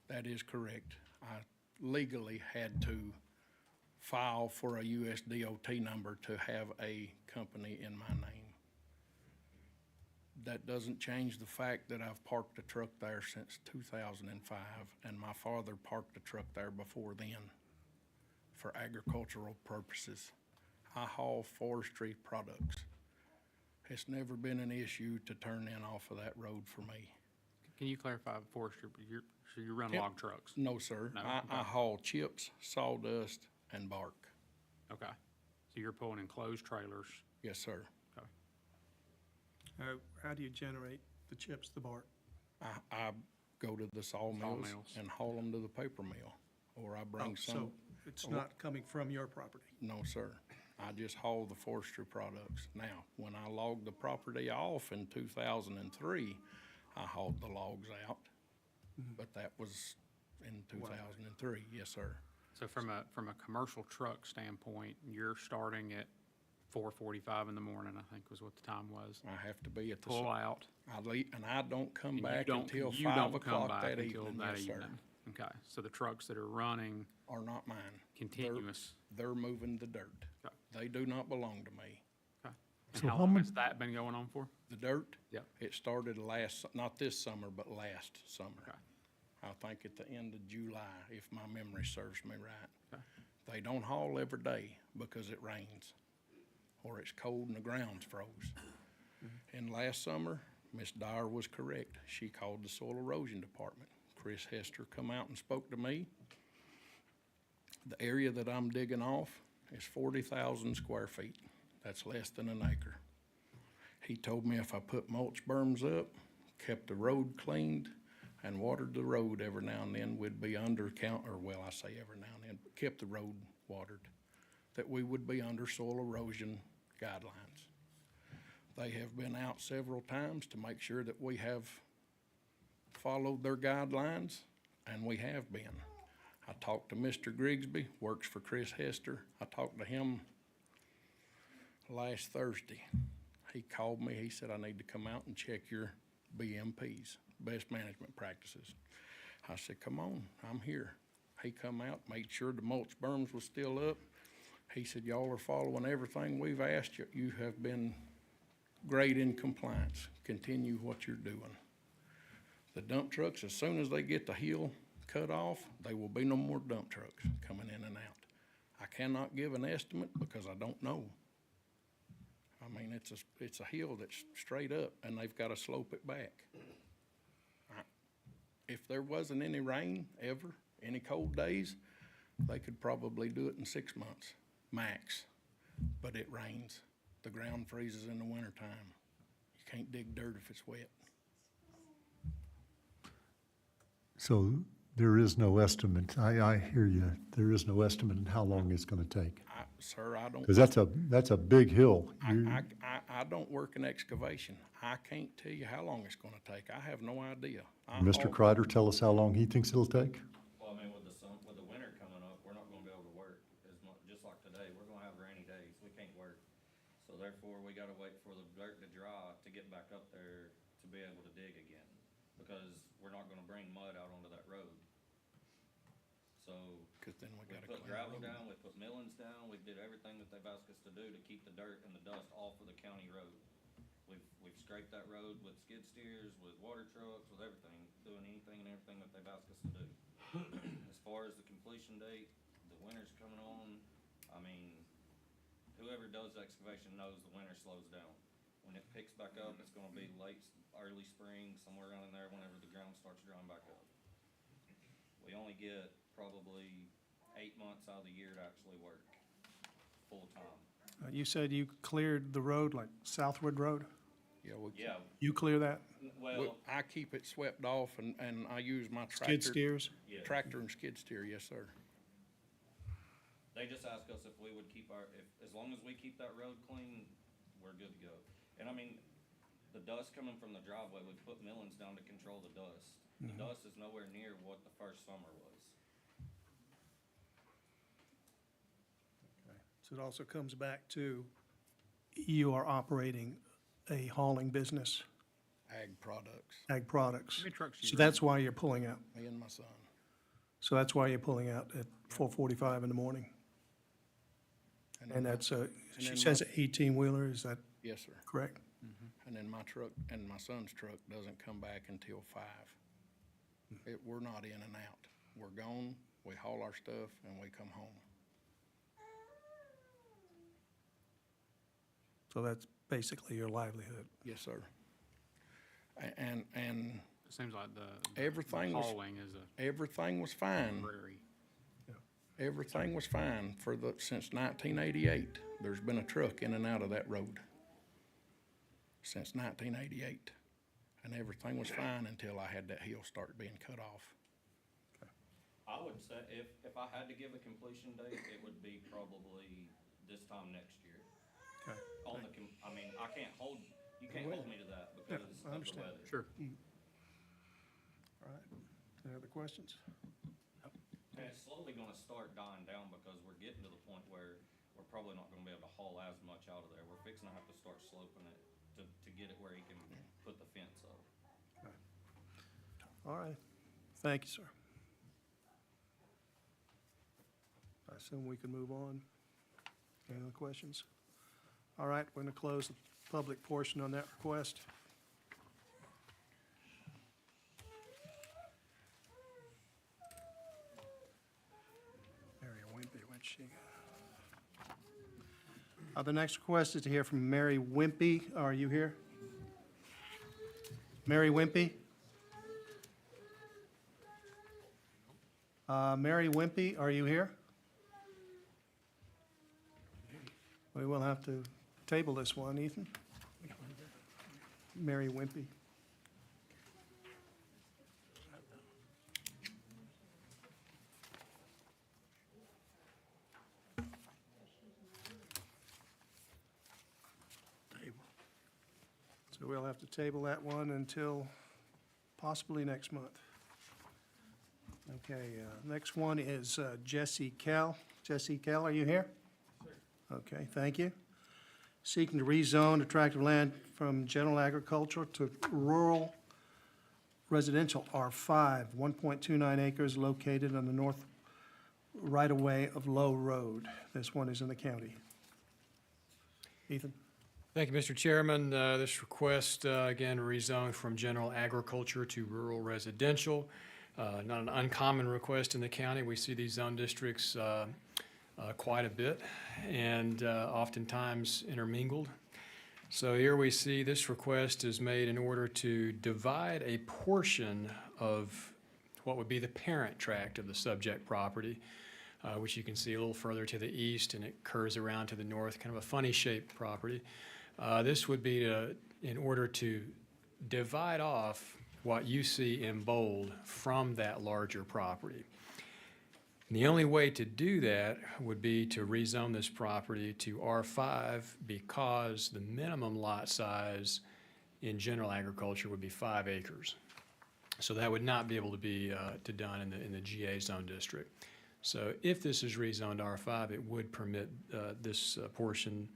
That is correct. I legally had to file for a USDOT number to have a company in my name. That doesn't change the fact that I've parked a truck there since 2005, and my father parked a truck there before then for agricultural purposes. I haul forestry products. It's never been an issue to turn in off of that road for me. Can you clarify forestry, so you run Yep. log trucks? No, sir. No? I Okay. haul chips, sawdust, and bark. Okay. So you're pulling enclosed trailers. Yes, sir. How do you generate the chips, the bark? I go to the sawmills Sawmills. and haul them to the paper mill, or I bring So some. it's not coming from your property? No, sir. I just haul the forestry products. Now, when I logged the property off in 2003, I hauled the logs out, but that was in 2003. Yes, sir. So from a commercial truck standpoint, you're starting at 4:45 in the morning, I think was what the time was. I have to be at the. Pull out. I leave, and I don't come and you back don't- until you 5 don't come o'clock back that until evening. that Yes, sir. evening. Okay, so the trucks that are running Are not mine. continuous. They're moving the dirt. Okay. They do not belong to me. Okay. And So how how long much- has that been going on for? The dirt? Yep. It started not this summer, but last summer. Okay. I think at the end of July, if my memory serves me right. Okay. They don't haul every day because it rains or it's cold and the ground's froze. And last summer, Miss Dyer was correct. She called the soil erosion department. Chris Hester come out and spoke to me. The area that I'm digging off is 40,000 square feet. That's less than an acre. He told me if I put mulch berms up, kept the road cleaned, and watered the road every now and then, we'd be under count, or well, I say every now and then, but kept the road watered, that we would be under soil erosion guidelines. They have been out several times to make sure that we have followed their guidelines, and we have been. I talked to Mr. Grigsby, works for Chris Hester. I talked to him last Thursday. He called me, he said, I need to come out and check your BMPs, best management practices. I said, come on, I'm here. He come out, made sure the mulch berms was still up. He said, y'all are following everything we've asked you. You have been great in compliance. Continue what you're doing. The dump trucks, as soon as they get the hill cut off, there will be no more dump trucks coming in and out. I cannot give an estimate because I don't know. I mean, it's a hill that's straight up, and they've got to slope it back. If there wasn't any rain ever, any cold days, they could probably do it in 6 months, max. But it rains. The ground freezes in the wintertime. You can't dig dirt if it's wet. So there is no estimate. I hear you. There is no estimate in how long it's gonna take. Sir, I don't. Because that's a big hill. I don't work in excavation. I can't tell you how long it's gonna take. I have no idea. Mr. Kreider, tell us how long he thinks it'll take? Well, I mean, with the winter coming up, we're not gonna be able to work as much, just like today. We're gonna have rainy days. We can't work. So therefore, we gotta wait for the dirt to dry to get back up there to be able to dig again. Because we're not gonna bring mud out onto that road. So, Cause then we we gotta put clean gravel the road. down, we put millings down, we did everything that they've asked us to do to keep the dirt and the dust off of the county road. We've scraped that road with skid steers, with water trucks, with everything, doing anything and everything that they've asked us to do. As far as the completion date, the winter's coming on, I mean, whoever does excavation knows the winter slows down. When it picks back up, it's gonna be early spring, somewhere around in there, whenever the ground starts drying back up. We only get probably 8 months out of the year to actually work, full-time. You said you cleared the road, like Southwood Road? Yeah, Yeah, You clear that? well, I keep it swept off and I use my tractor. Skid steers? yeah. Tractor and skid steer, yes, sir. They just asked us if we would keep as long as we keep that road clean, we're good to go. And I mean, the dust coming from the driveway, we put millings down to control the dust. The dust is nowhere near what the first summer was. So it also comes back to you are operating a hauling business, Ag products, ag products. How many trucks you So run? that's why you're pulling out. me and my son. So that's why you're pulling out at 4:45 in the morning. then And my- that's she then says my- an 18-wheeler, is that Yes, sir. correct? And then my truck and my son's truck doesn't come back until 5. We're not in and out. We're gone, we haul our stuff, and we come home. So that's basically your livelihood. Yes, sir. And It seems like the Everything was- hauling is a everything was fine. temporary. Everything was fine since 1988. There's been a truck in and out of that road since 1988. And everything was fine until I had that hill start being cut off. I would say, if I had to give a completion date, it would be probably this time next year. Okay. I mean, you can't hold me to that because I of the understand. weather. Sure. All right. Any other questions? And it's slowly gonna start dying down because we're getting to the point where we're probably not gonna be able to haul as much out of there. We're fixing to have to start sloping it to get it where he can put the fence up. All right. Thank you, sir. I assume we can move on. Any other questions? All right, we're going to close the public portion on that request. Mary Wimpy, where'd she go? The next request is to hear from Mary Wimpy. Are you here? Mary Wimpy? Mary Wimpy, are you here? We will have to table this one, Ethan. Mary Wimpy. So we'll have to table that one until possibly next month. Okay, next one is Jesse Kell. Jesse Kell, are you here? Okay, thank you. Seeking to rezone attractive land from general agriculture to rural residential R5, 1.29 acres located on the north right-of-way of Low Road. This one is in the county. Ethan? Thank you, Mr. Chairman. This request, again, rezone from general agriculture to rural residential. Not an uncommon request in the county. We see these zone districts quite a bit and oftentimes intermingled. So here we see this request is made in order to divide a portion of what would be the parent tract of the subject property, which you can see a little further to the east, and it curves around to the north, kind of a funny shaped property. This would be in order to divide off what you see in bold from that larger property. And the only way to do that would be to rezone this property to R5 because the minimum lot size in general agriculture would be 5 acres. So that would not be able to be done in the GA zone district. So if this is rezoned R5, it would permit this portion,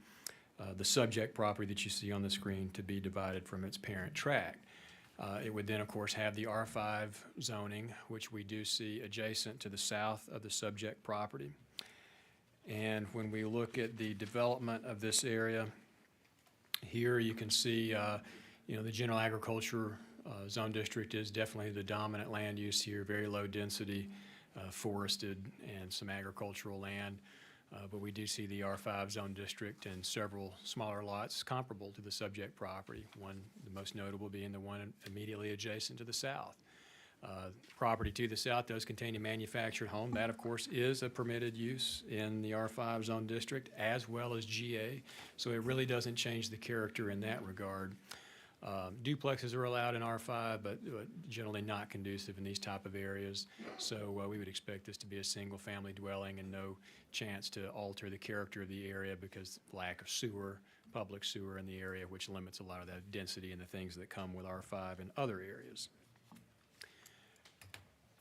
the subject property that you see on the screen, to be divided from its parent tract. It would then, of course, have the R5 zoning, which we do see adjacent to the south of the subject property. And when we look at the development of this area, here you can see, the general agriculture zone district is definitely the dominant land use here, very low density, forested, and some agricultural land. But we do see the R5 zone district and several smaller lots comparable to the subject property, one, the most notable being the one immediately adjacent to the south. Property to the south does contain a manufactured home. That, of course, is a permitted use in the R5 zone district as well as GA, so it really doesn't change the character in that regard. Duplexes are allowed in R5, but generally not conducive in these type of areas. So we would expect this to be a single-family dwelling and no chance to alter the character of the area because lack of sewer, public sewer in the area, which limits a lot of that density and the things that come with R5 in other areas.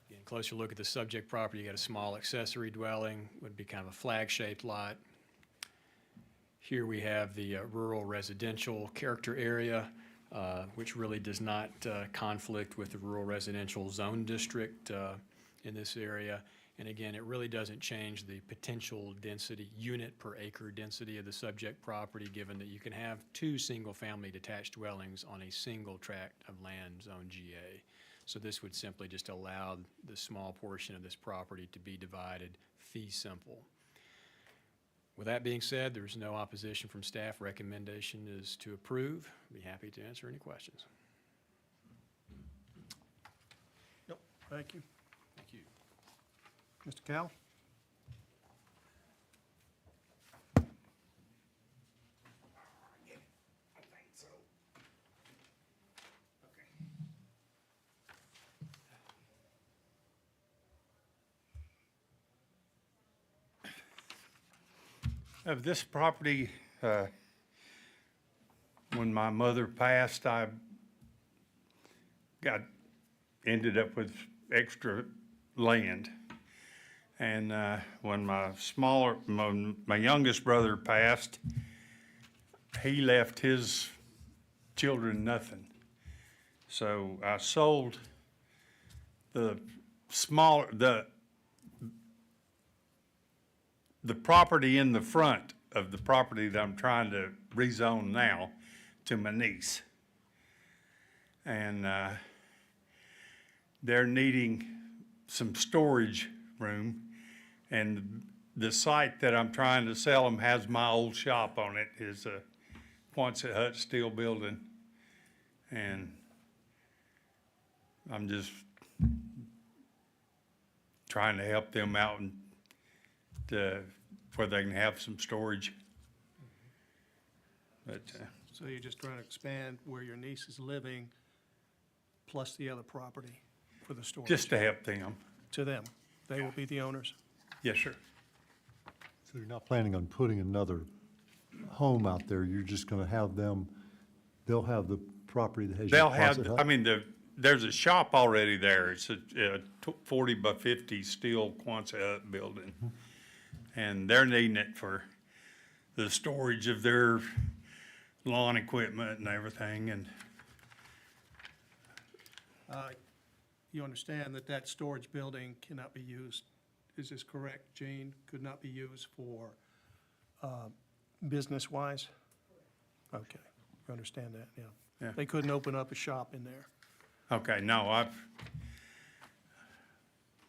Again, closer look at the subject property. You got a small accessory dwelling, would be kind of a flag-shaped lot. Here we have the rural residential character area, which really does not conflict with the rural residential zone district in this area. And again, it really doesn't change the potential density, unit per acre density of the subject property, given that you can have 2 single-family detached dwellings on a single tract of land, zone GA. So this would simply just allow the small portion of this property to be divided fee simple. With that being said, there's no opposition from staff. Recommendation is to approve. Be happy to answer any questions. Yep, thank you. Thank you. Mr. Cal? Of this property, when my mother passed, I ended up with extra land. And when my youngest brother passed, he left his children nothing. So I sold the property in the front of the property that I'm trying to rezone now to my niece. And they're needing some storage room. And the site that I'm trying to sell them has my old shop on it. It's a Quonset hut steel building. And I'm just trying to help them out and where they can have some storage. But So you're just trying to expand where your niece is living plus the other property for the storage? just to help them. To them. They will be the owners? Yes, sir. So you're not planning on putting another home out there, you're just gonna have them, they'll have the property that has your They'll have, Quonset I hut? mean, there's a shop already there. It's a 40 by 50 steel Quonset hut building. And they're needing it for the storage of their lawn equipment and everything, and You understand that that storage building cannot be used, is this correct, Gene? Could not be used for business-wise? Okay, you understand that, yeah. Yeah. They couldn't open up a shop in there. okay, no,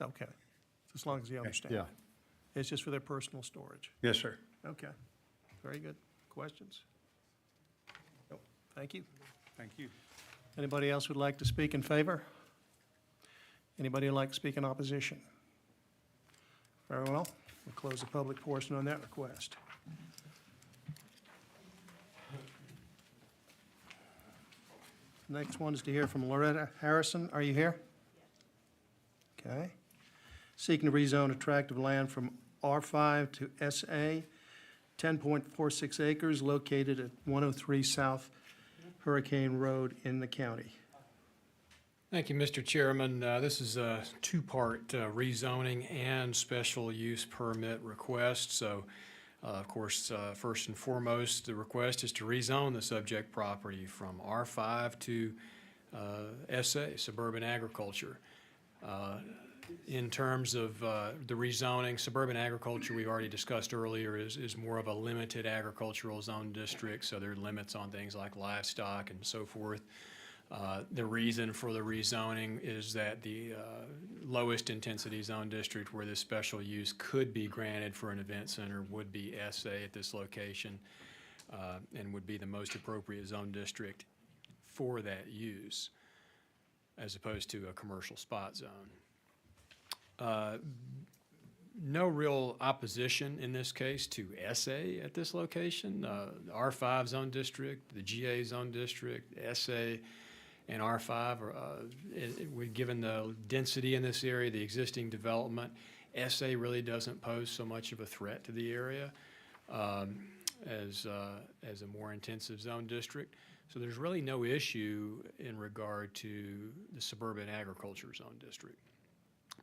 Okay, as long as you understand. Yeah. It's just for their personal storage. yes, sir. Okay, very good. Questions? Nope. Thank you. Thank you. Anybody else would like to speak in favor? Anybody would like to speak in opposition? Very well, we'll close the public portion on that request. Next one is to hear from Loretta Harrison. Are you here? Okay. Seeking to rezone a tract of land from R5 to SA, 10.46 acres located at 103 South Hurricane Road in the county. Thank you, Mr. Chairman. This is a two-part rezoning and special use permit request. So, of course, first and foremost, the request is to rezone the subject property from R5 to SA, suburban agriculture. In terms of the rezoning, suburban agriculture, we already discussed earlier, is more of a limited agricultural zone district, so there are limits on things like livestock and so forth. The reason for the rezoning is that the lowest intensity zone district where this special use could be granted for an event center would be SA at this location, and would be the most appropriate zone district for that use, as opposed to a commercial spot zone. No real opposition in this case to SA at this location. The R5 zone district, the GA zone district, SA and R5 are, given the density in this area, the existing development, SA really doesn't pose so much of a threat to the area as a more intensive zone district. So there's really no issue in regard to the suburban agriculture zone district.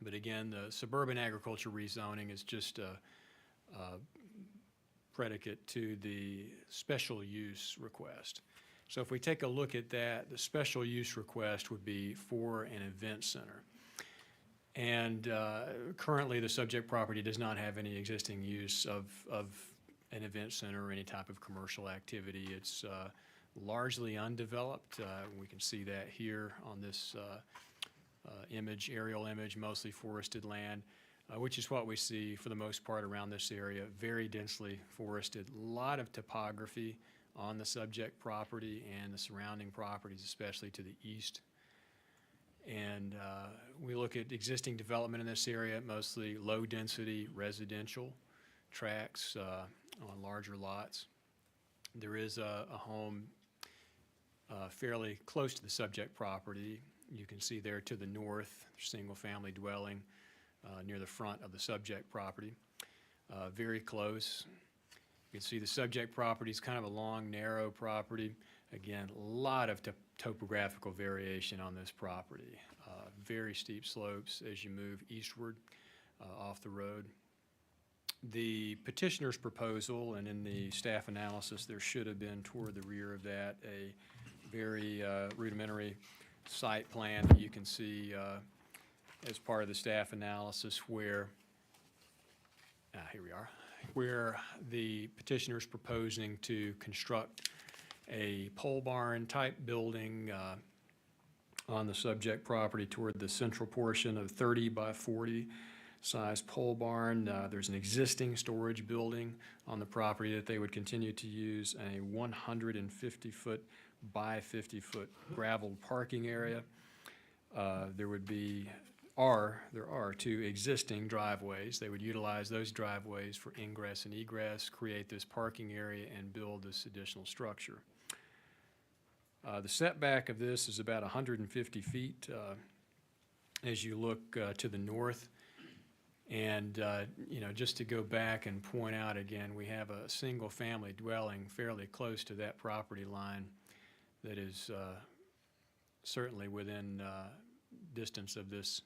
But again, the suburban agriculture rezoning is just a predicate to the special use request. So if we take a look at that, the special use request would be for an event center. And currently, the subject property does not have any existing use of an event center or any type of commercial activity. It's largely undeveloped. We can see that here on this image, aerial image, mostly forested land, which is what we see for the most part around this area, very densely forested. A lot of topography on the subject property and the surrounding properties, especially to the east. And we look at existing development in this area, mostly low-density residential tracts on larger lots. There is a home fairly close to the subject property. You can see there to the north, single-family dwelling near the front of the subject property. Very close. You can see the subject property is kind of a long, narrow property. Again, a lot of topographical variation on this property. Very steep slopes as you move eastward off the road. The petitioner's proposal, and in the staff analysis, there should have been toward the rear of that a very rudimentary site plan that you can see as part of the staff analysis where, here we are, where the petitioner is proposing to construct a pole barn type building on the subject property toward the central portion of 30 by 40 size pole barn. There's an existing storage building on the property that they would continue to use, a 150-foot by 50-foot gravel parking area. There are two existing driveways. They would utilize those driveways for ingress and egress, create this parking area, and build this additional structure. The setback of this is about 150 feet as you look to the north. And, just to go back and point out again, we have a single-family dwelling fairly close to that property line. that is certainly within distance of this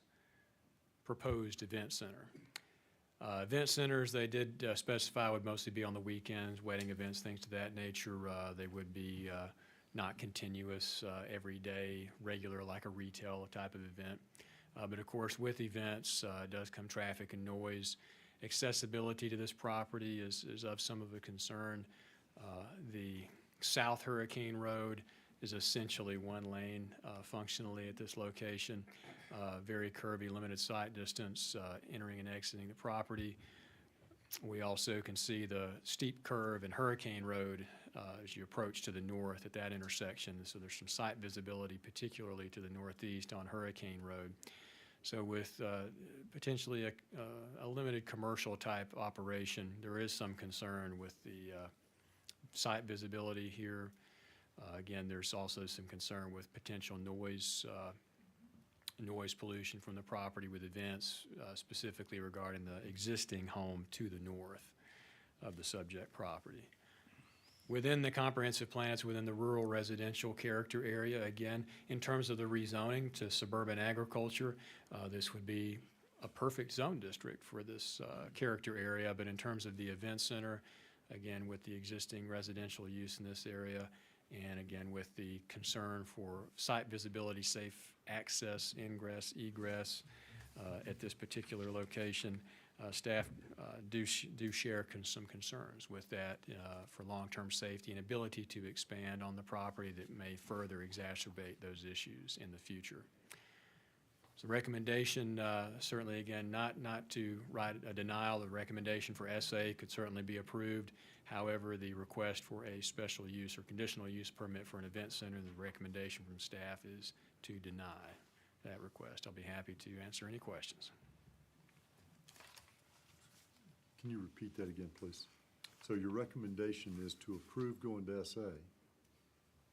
proposed event center. Event centers, they did specify would mostly be on the weekends, wedding events, things of that nature. They would be not continuous, every day, regular, like a retail type of event. But of course, with events does come traffic and noise. Accessibility to this property is of some of a concern. The South Hurricane Road is essentially one lane functionally at this location. Very curvy, limited sight distance entering and exiting the property. We also can see the steep curve in Hurricane Road as you approach to the north at that intersection. So there's some sight visibility, particularly to the northeast on Hurricane Road. So with potentially a limited commercial type operation, there is some concern with the sight visibility here. Again, there's also some concern with potential noise pollution from the property with events, specifically regarding the existing home to the north of the subject property. Within the comprehensive plan, it's within the rural residential character area. Again, in terms of the rezoning to suburban agriculture, this would be a perfect zone district for this character area. But in terms of the event center, again, with the existing residential use in this area, and again, with the concern for site visibility, safe access, ingress, egress at this particular location, staff do share some concerns with that for long-term safety and ability to expand on the property that may further exacerbate those issues in the future. So recommendation, certainly again, not to write a denial. The recommendation for SA could certainly be approved. However, the request for a special use or conditional use permit for an event center, the recommendation from staff is to deny that request. I'll be happy to answer any questions. Can you repeat that again, please? So your recommendation is to approve going to SA,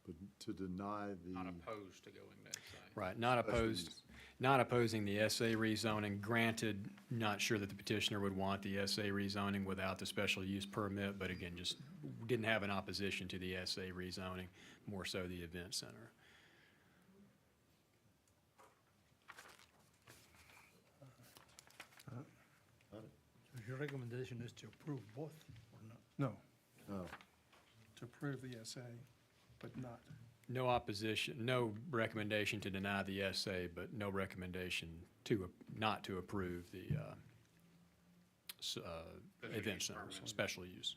but to deny the. Not opposed to going to SA. Right, not special opposed, use. not opposing the SA rezoning. Granted, not sure that the petitioner would want the SA rezoning without the special use permit, but again, just didn't have an opposition to the SA rezoning, more so the event center. So your recommendation is to approve both or not? No, Oh, to approve the SA, but not. No opposition, no recommendation to deny the SA, but no recommendation to, not to approve the event center, special use.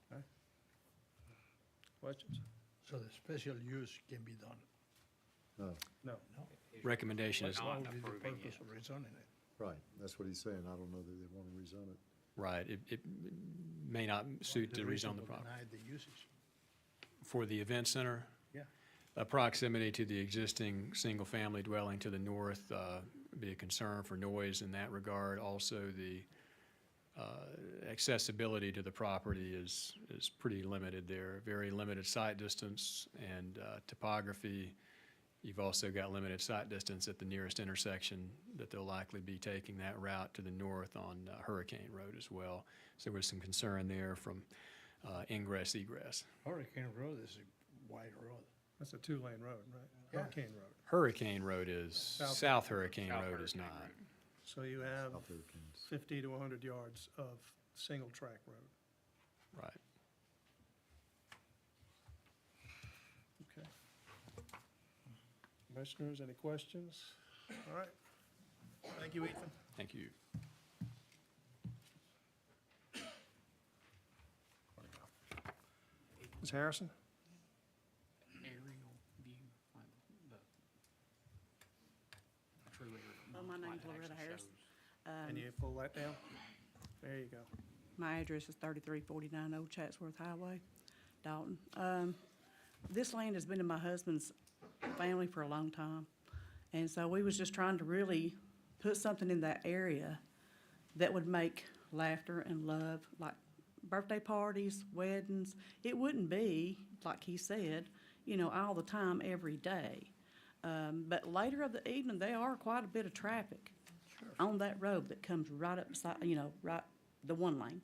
Okay. Questions? So the special use can be done? no, No. No? Recommendation is, What would be the purpose of rezoning it? right, that's what he's saying. I don't know that they want to rezone it. right, it may not suit to reason rezone the to property. deny the usage? For the event center? Yeah. Proximity to the existing single-family dwelling to the north be a concern for noise in that regard. Also, the accessibility to the property is pretty limited there. Very limited sight distance and topography. You've also got limited sight distance at the nearest intersection that they'll likely be taking that route to the north on Hurricane Road as well. So there was some concern there from ingress, egress. Hurricane Road is a wide road. That's a two-lane road, right? Yeah. Hurricane Road. Hurricane Road is, South- South Hurricane South Road is Hurricane not. Road. So you have South Hurricanes. 50 to 100 yards of single-track road. Right. Okay. Commissioners, any questions? All right. Thank you, Ethan. Thank you. Ms. Harrison? Aerial view, like the truly. My name's like Loretta actually Harris. shows. Can you pull that down? There you go. My address is 3349 Old Chatsworth Highway, Dalton. This land has been in my husband's family for a long time. And so we was just trying to really put something in that area that would make laughter and love, like birthday parties, weddings. It wouldn't be, like he said, you know, all the time, every day. But later of the evening, there are quite a bit of traffic on that road that comes right up beside, you know, right, the one lane.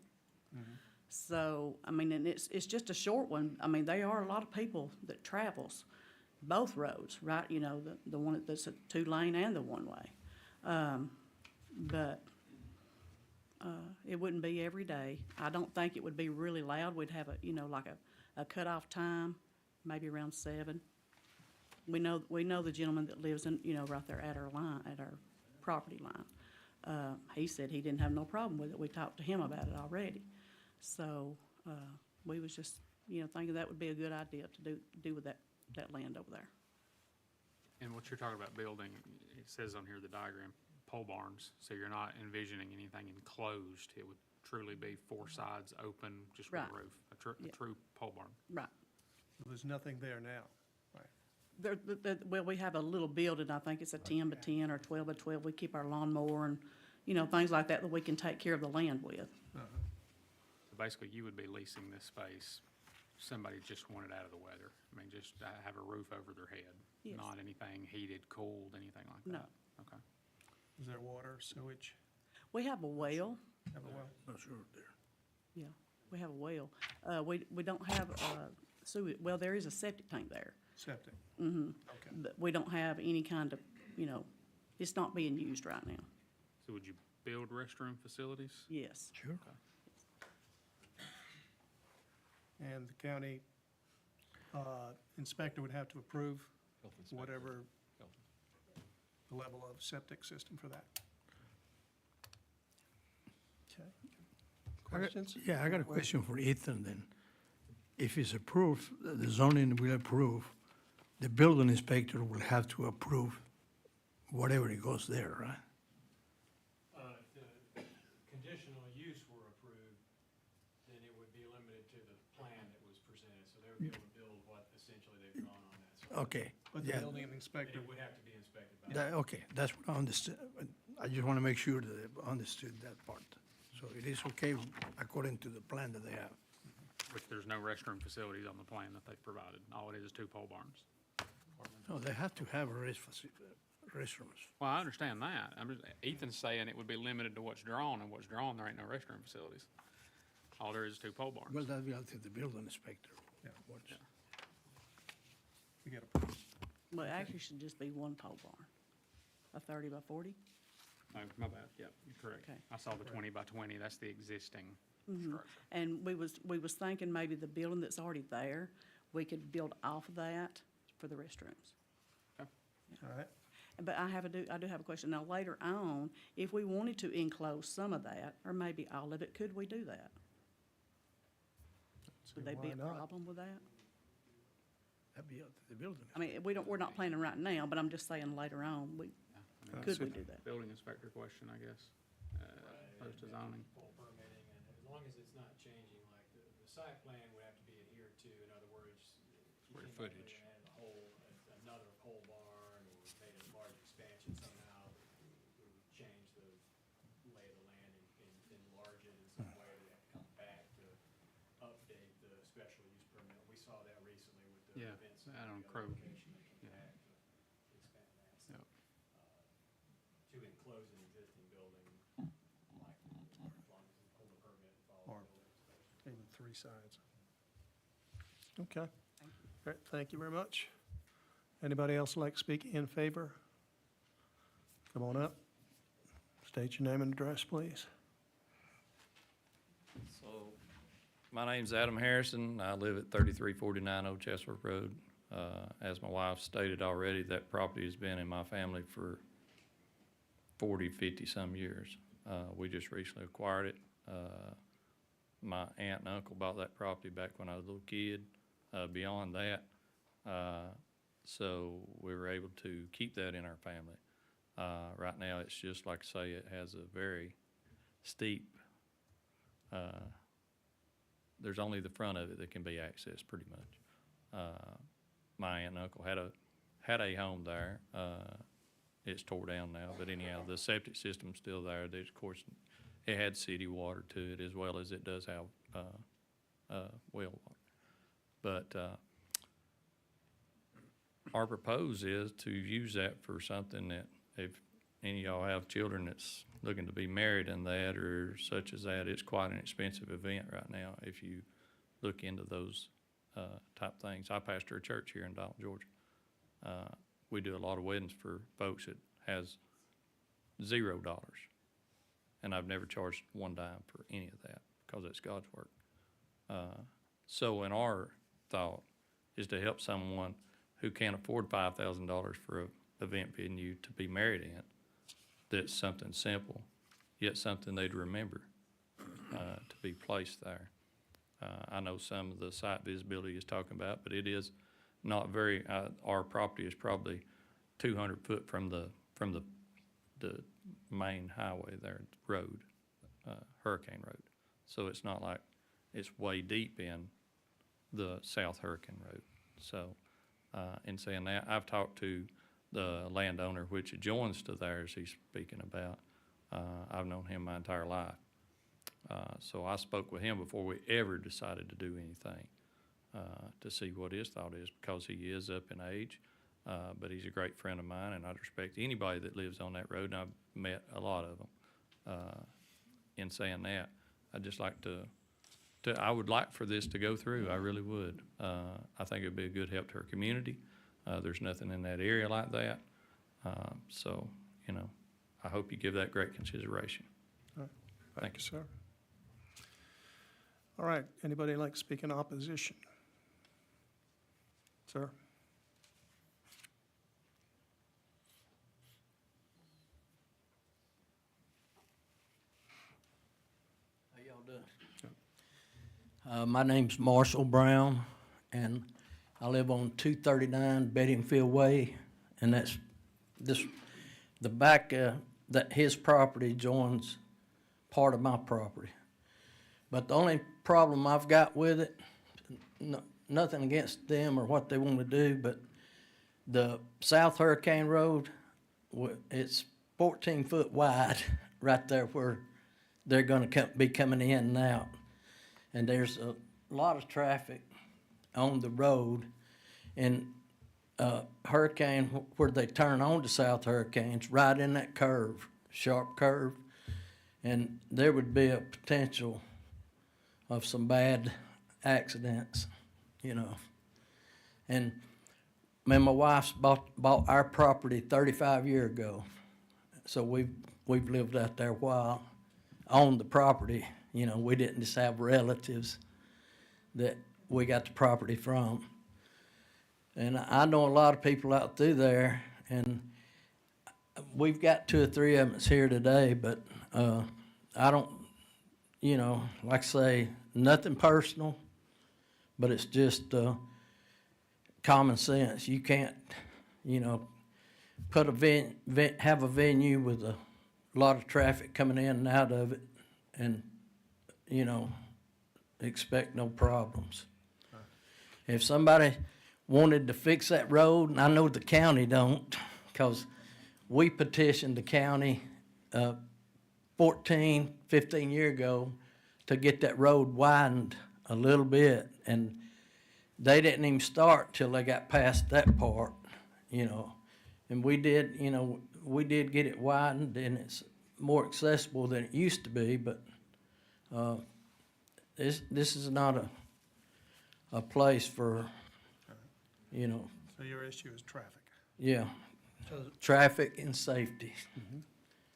So, I mean, and it's just a short one. I mean, there are a lot of people that travels both roads, right? You know, the one that's a two-lane and the one-way. But it wouldn't be every day. I don't think it would be really loud. We'd have like a cutoff time, maybe around 7. We know the gentleman that lives in, right there at our line, at our property line. He said he didn't have no problem with it. We talked to him about it already. So, we was just, thinking that would be a good idea to do with that land over there. And what you're talking about building, it says on here, the diagram, pole barns, so you're not envisioning anything enclosed. It would truly be 4 sides open, just with Right. a roof, a Yeah. true pole barn. Right. There's nothing there now. Well, we have a little building, I think it's a 10 by 10 or 12 by 12. We keep our lawnmower and, things like that we can take care of the land with. So basically, you would be leasing this space, somebody just wanted out of the weather. I mean, just to have a roof over their head, Yes. not anything heated, cooled, anything like No. that? Okay. Is there water, sewage? We have a well. Have a well? Not sure there. Yeah, we have a well. We don't have, sewage, well, there is a septic tank there. Septic? Mm-hmm. Okay. But we don't have any kind of, it's not being used right now. So would you build restroom facilities? Yes. Sure. And the county inspector would have to approve whatever the level of septic system for that. Okay. Questions? Yeah, I got a question for Ethan then. If it's approved, the zoning will approve, the building inspector will have to approve whatever it goes there, right? If the conditional use were approved, then it would be limited to the plan that was presented, so they would be able to build what essentially they've drawn on that. So Okay, But the yeah. building inspector, it would have to be inspected by. Okay, that's what I understood. I just want to make sure that I understood that part. So it is okay according to the plan that they have. Which there's no restroom facilities on the plan that they've provided. All it is 2 pole barns. No, they have to have restrooms. Well, I understand that. Ethan's saying it would be limited to what's drawn, and what's drawn, there ain't no restroom facilities. All there is 2 pole barns. Well, that'll be up to the building inspector. Yeah. What's- we get a, Well, it actually should just be one pole barn, a 30 by 40. No, my bad, yep, you're correct. Okay. I saw the 20 by 20, that's the existing Mhm. structure. And we was thinking maybe the building that's already there, we could build off of that for the restrooms. all right. But I do have a question. Now, later on, if we wanted to enclose some of that, or maybe all of it, could we do that? Would they be Why a not? problem with that? That'd be up to the building. I mean, we're not planning right now, but I'm just saying later on, could we do that? Building inspector question, I guess, opposed to zoning. Full permitting, and as long as it's not changing, like, the site plan would have to be adhered to, in other words. Square footage. Another pole barn, or made a large expansion somehow, we would change the lay of the land and enlarge it in some way, we have to come back to update the special use permit. We saw that recently with the Yeah, events. out on the Crow. location, they came Yeah. back to expand that. So, Yep. to enclose an existing building, like, as long as it's pull the permit and follow Or- the building inspection. Even 3 sides. Okay. All right, thank you very much. Anybody else like to speak in favor? Come on up. State your name and address, please. So, my name's Adam Harrison. I live at 3349 Old Chatsworth Road. As my wife stated already, that property has been in my family for 40, 50-some years. We just recently acquired it. My aunt and uncle bought that property back when I was a little kid. Beyond that, so we were able to keep that in our family. Right now, it's just like I say, it has a very steep, there's only the front of it that can be accessed pretty much. My aunt and uncle had a home there. It's tore down now, but anyhow, the septic system's still there. There's, of course, it had city water to it, as well as it does have well water. But our propose is to use that for something that, if any of y'all have children that's looking to be married in that or such as that, it's quite an expensive event right now if you look into those type things. I pastor a church here in Dalton, Georgia. We do a lot of weddings for folks that has $0. And I've never charged one dime for any of that because it's God's work. So in our thought is to help someone who can't afford $5,000 for an event venue to be married in. That's something simple, yet something they'd remember to be placed there. I know some of the site visibility is talking about, but it is not very. Our property is probably 200 foot from the main highway there, road, Hurricane Road. So it's not like it's way deep in the South Hurricane Road. So, in saying that, I've talked to the landowner which adjoins to theirs he's speaking about. I've known him my entire life. So I spoke with him before we ever decided to do anything, to see what his thought is, because he is up in age. But he's a great friend of mine, and I respect anybody that lives on that road, and I've met a lot of them. In saying that, I'd just like I would like for this to go through. I really would. I think it'd be a good help to our community. There's nothing in that area like that. So, I hope you give that great consideration. All right. Thank you, sir. All right, anybody like to speak in opposition? Sir? How y'all doing? My name's Marshall Brown, and I live on 239 Bedingfield Way, and that's the back, that his property joins part of my property. But the only problem I've got with it, nothing against them or what they want to do, but the South Hurricane Road, it's 14 foot wide right there where they're going to be coming in and out. And there's a lot of traffic on the road. And Hurricane, where they turn on to South Hurricane's, right in that curve, sharp curve. And there would be a potential of some bad accidents, And me and my wife's bought our property 35 years ago. So we've lived out there a while, owned the property. We didn't just have relatives that we got the property from. And I know a lot of people out through there, and we've got 2 or 3 of them that's here today, but I don't, like I say, nothing personal, but it's just common sense. You can't, put have a venue with a lot of traffic coming in and out of it and, expect no problems. If somebody wanted to fix that road, and I know the county don't, because we petitioned the county 14, 15 years ago to get that road widened a little bit, and they didn't even start till they got past that part, And we did, we did get it widened, and it's more accessible than it used to be, but this is not a place for, So your issue is traffic? yeah, So, traffic and safety.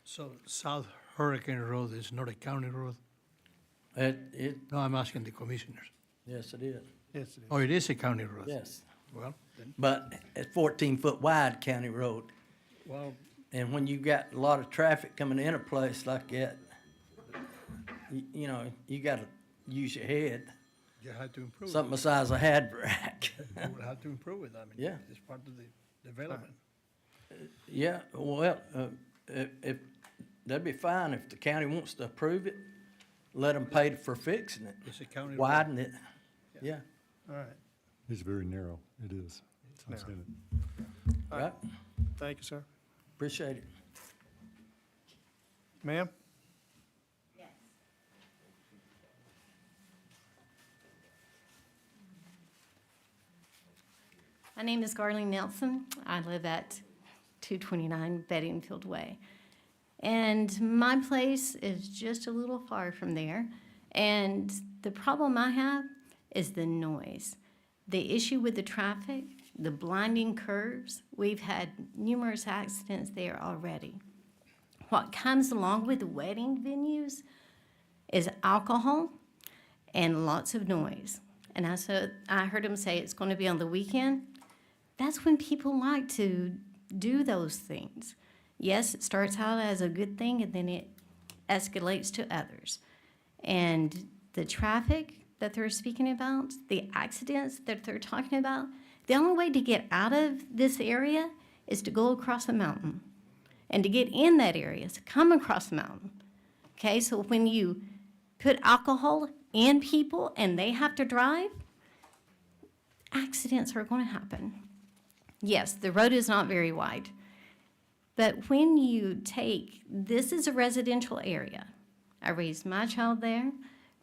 so South Hurricane Road is not a county road? No, I'm asking the commissioners. yes, it is, Yes, it is. Oh, it is a county road? yes. Well, then, But it's 14-foot wide county road. well, And when you got a lot of traffic coming in a place like that, you gotta use your head, you have to improve it. something the size of a hat rack. You will have to improve it, Yeah. It's part of the development. Yeah, well, if, that'd be fine if the county wants to approve it, let them pay for fixing it, It's a county road. widen it, yeah, All right, It's very narrow, it is. I've seen it. right, thank you, sir. appreciate it. Ma'am? My name is Garlene Nelson. I live at 229 Bedingfield Way. And my place is just a little far from there. And the problem I have is the noise. The issue with the traffic, the blinding curves, we've had numerous accidents there already. What comes along with the wedding venues is alcohol and lots of noise. And I heard him say it's going to be on the weekend. That's when people like to do those things. Yes, it starts out as a good thing and then it escalates to others. And the traffic that they're speaking about, the accidents that they're talking about, the only way to get out of this area is to go across the mountain. And to get in that area is to come across the mountain. Okay, so when you put alcohol in people and they have to drive, accidents are going to happen. Yes, the road is not very wide. But when you take, this is a residential area. I raised my child there,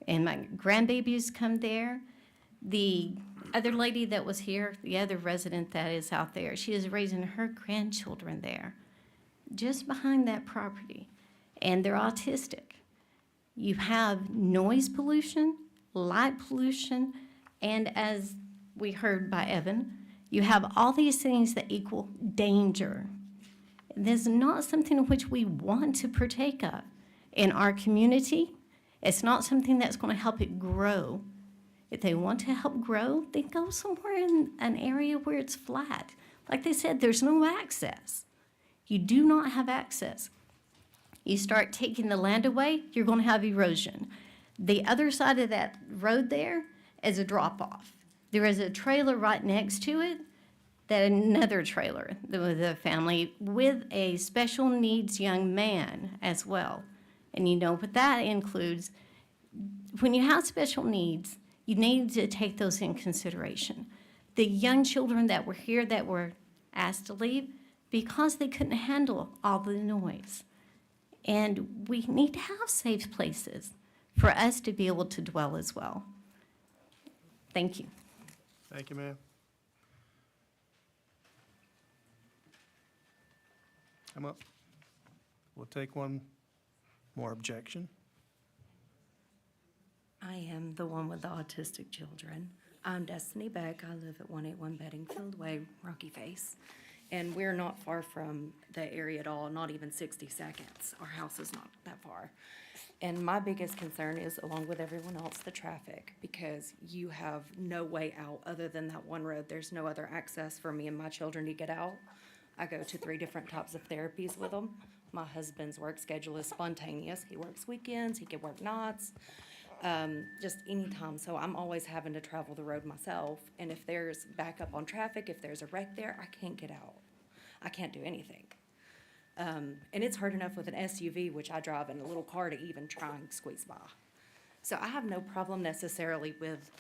and my grandbabies come there. The other lady that was here, the other resident that is out there, she is raising her grandchildren there, just behind that property, and they're autistic. You have noise pollution, light pollution, and as we heard by Evan, you have all these things that equal danger. This is not something which we want to partake of in our community. It's not something that's going to help it grow. If they want to help grow, they go somewhere in an area where it's flat. Like they said, there's no access. You do not have access. You start taking the land away, you're going to have erosion. The other side of that road there is a drop-off. There is a trailer right next to it, that another trailer, the family with a special needs young man as well. And you know what that includes. When you have special needs, you need to take those in consideration. The young children that were here that were asked to leave because they couldn't handle all the noise. And we need to have safe places for us to be able to dwell as well. Thank you. Thank you, ma'am. Come up. We'll take one more objection. I am the one with the autistic children. I'm Destiny Beck. I live at 181 Beddingfield Way, Rocky Face. And we're not far from the area at all, not even 60 seconds. Our house is not that far. And my biggest concern is, along with everyone else, the traffic, because you have no way out other than that one road. There's no other access for me and my children to get out. I go to 3 different types of therapies with them. My husband's work schedule is spontaneous. He works weekends, he can work nights, just anytime. So I'm always having to travel the road myself. And if there's backup on traffic, if there's a wreck there, I can't get out. I can't do anything. And it's hard enough with an SUV, which I drive in a little car, to even try and squeeze by. So I have no problem necessarily with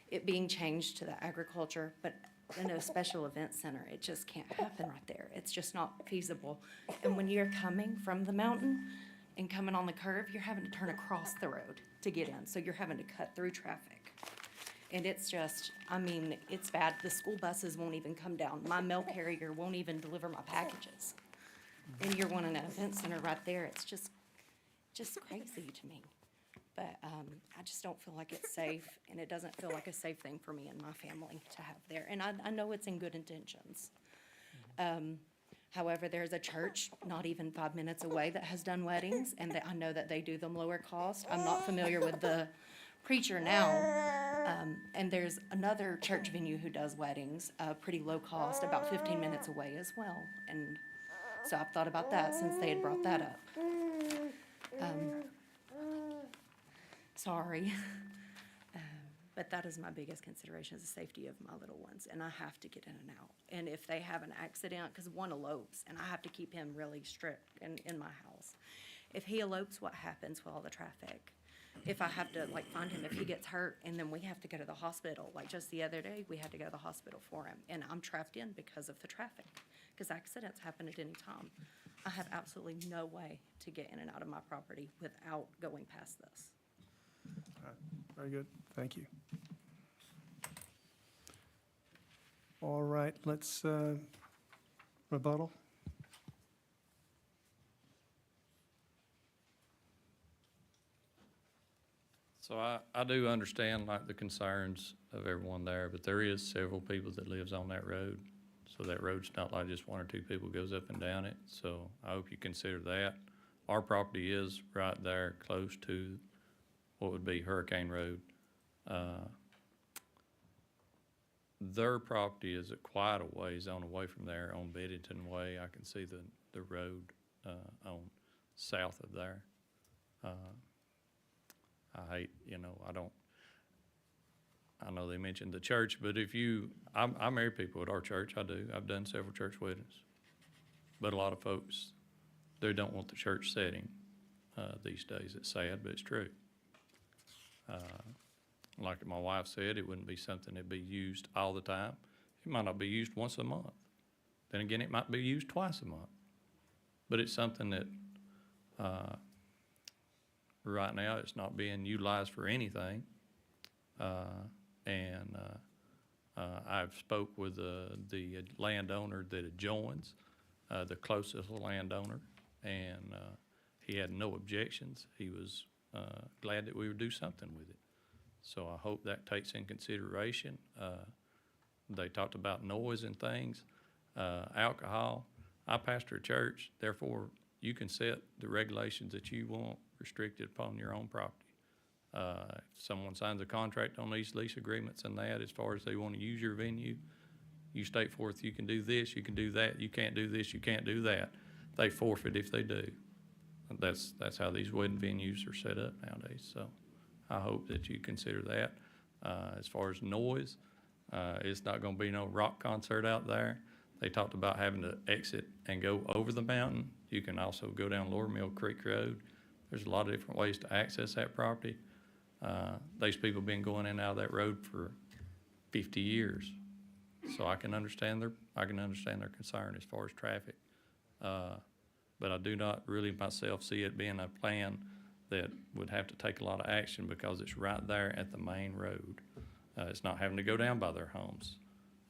it being changed to the agriculture, but in a special event center, it just can't happen right there. It's just not feasible. And when you're coming from the mountain and coming on the curve, you're having to turn across the road to get in. So you're having to cut through traffic. And it's just, I mean, it's bad. The school buses won't even come down. My mail carrier won't even deliver my packages. And you're wanting an event center right there. It's just crazy to me. But I just don't feel like it's safe, and it doesn't feel like a safe thing for me and my family to have there. And I know it's in good intentions. However, there's a church not even 5 minutes away that has done weddings, and I know that they do them lower cost. I'm not familiar with the preacher now. And there's another church venue who does weddings, pretty low cost, about 15 minutes away as well. And so I've thought about that since they had brought that up. Sorry. But that is my biggest consideration, is the safety of my little ones, and I have to get in and out. And if they have an accident, because one elopes, and I have to keep him really strict in my house. If he elopes, what happens with all the traffic? If I have to, like, find him, if he gets hurt, and then we have to go to the hospital, like just the other day, we had to go to the hospital for him, and I'm trapped in because of the traffic, because accidents happen at any time. I have absolutely no way to get in and out of my property without going past this. All right, very good, thank you. All right, let's rebuttal. So I do understand like the concerns of everyone there, but there is several people that lives on that road. So that road's not like just one or two people goes up and down it. So I hope you consider that. Our property is right there close to what would be Hurricane Road. Their property is quite a ways on away from there on Beddington Way. I can see the road on south of there. I hate, I know they mentioned the church, but I marry people at our church, I do. I've done several church weddings. But a lot of folks, they don't want the church setting these days. It's sad, but it's true. Like my wife said, it wouldn't be something that'd be used all the time. It might not be used once a month. Then again, it might be used twice a month. But it's something that right now it's not being utilized for anything. I've spoke with the landowner that adjoins, the closest landowner, and he had no objections. He was glad that we would do something with it. So I hope that takes in consideration. They talked about noise and things, alcohol. I pastor a church, therefore you can set the regulations that you want restricted upon your own property. If someone signs a contract on these lease agreements and that, as far as they want to use your venue, you state forth, you can do this, you can do that, you can't do this, you can't do that. They forfeit if they do. That's how these wedding venues are set up nowadays, so I hope that you consider that. As far as noise, it's not gonna be no rock concert out there. They talked about having to exit and go over the mountain. You can also go down Lower Mill Creek Road. There's a lot of different ways to access that property. These people been going in and out of that road for 50 years. So I can understand their concern as far as traffic. But I do not really myself see it being a plan that would have to take a lot of action because it's right there at the main road. It's not having to go down by their homes.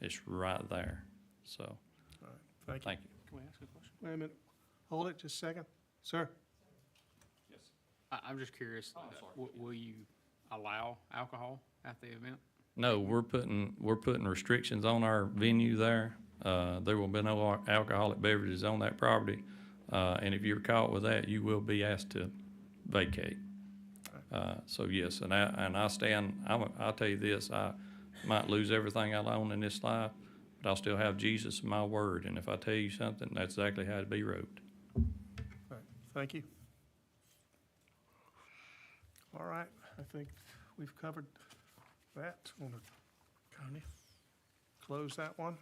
It's right there. So, All right, thank you. thank you. Can we ask a question? Wait a minute. Hold it just a second. Sir? I'm just curious, will you allow alcohol at the event? No, we're putting restrictions on our venue there. There will be no alcoholic beverages on that property. And if you're caught with that, you will be asked to vacate. So yes, and I'll tell you this, I might lose everything I own in this life, but I'll still have Jesus in my word. And if I tell you something, that's exactly how it be wrote. All right, thank you. All right, I think we've covered that. Want to close that one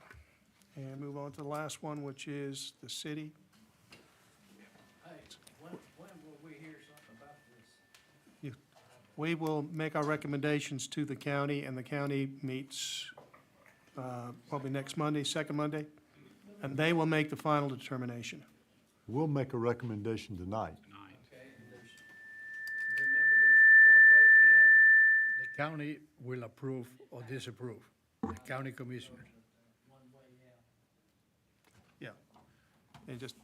and move on to the last one, which is the city. Hey, when will we hear something about this? We will make our recommendations to the county, and the county meets probably next Monday, second Monday, and they will make the final determination. We'll make a recommendation tonight. Okay, remember, there's one way in. The county will approve or disapprove, the county commissioners. Yeah. And just,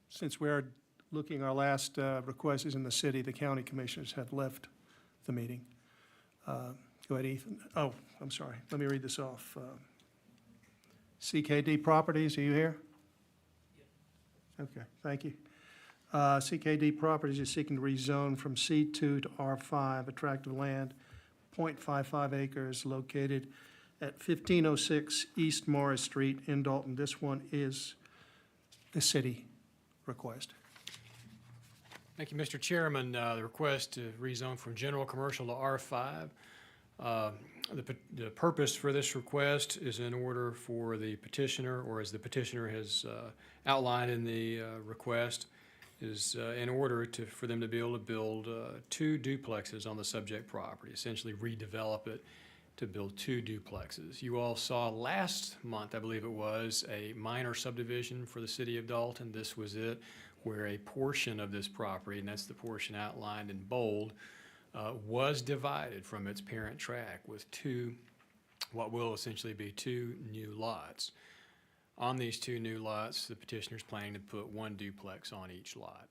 since we're looking, our last request is in the city, the county commissioners have left the meeting. Go ahead, Ethan. Oh, I'm sorry. Let me read this off. CKD Properties, are you here? Okay, thank you. CKD Properties is seeking to rezone from C2 to R5, attractive land, 0.55 acres, located at 1506 East Morris Street in Dalton. This one is the city request. Thank you, Mr. Chairman. The request to rezone from general commercial to R5. The purpose for this request is in order for the petitioner, or as the petitioner has outlined in the request, is in order for them to be able to build 2 duplexes on the subject property, essentially redevelop it to build 2 duplexes. You all saw last month, I believe it was, a minor subdivision for the city of Dalton. This was it, where a portion of this property, and that's the portion outlined in bold, was divided from its parent tract with 2, what will essentially be 2 new lots. On these 2 new lots, the petitioner's planning to put 1 duplex on each lot.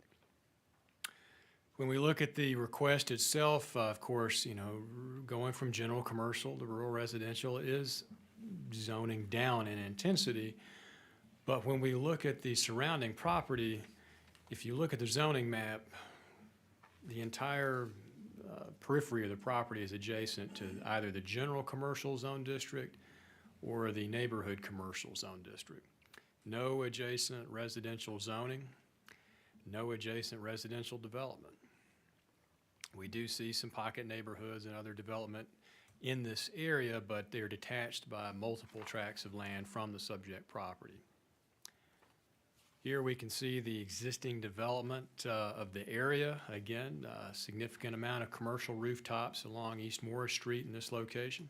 When we look at the request itself, of course, going from general commercial to rural residential is zoning down in intensity. But when we look at the surrounding property, if you look at the zoning map, the entire periphery of the property is adjacent to either the general commercial zone district or the neighborhood commercial zone district. No adjacent residential zoning, no adjacent residential development. We do see some pocket neighborhoods and other development in this area, but they're detached by multiple tracts of land from the subject property. Here we can see the existing development of the area. Again, a significant amount of commercial rooftops along East Morris Street in this location.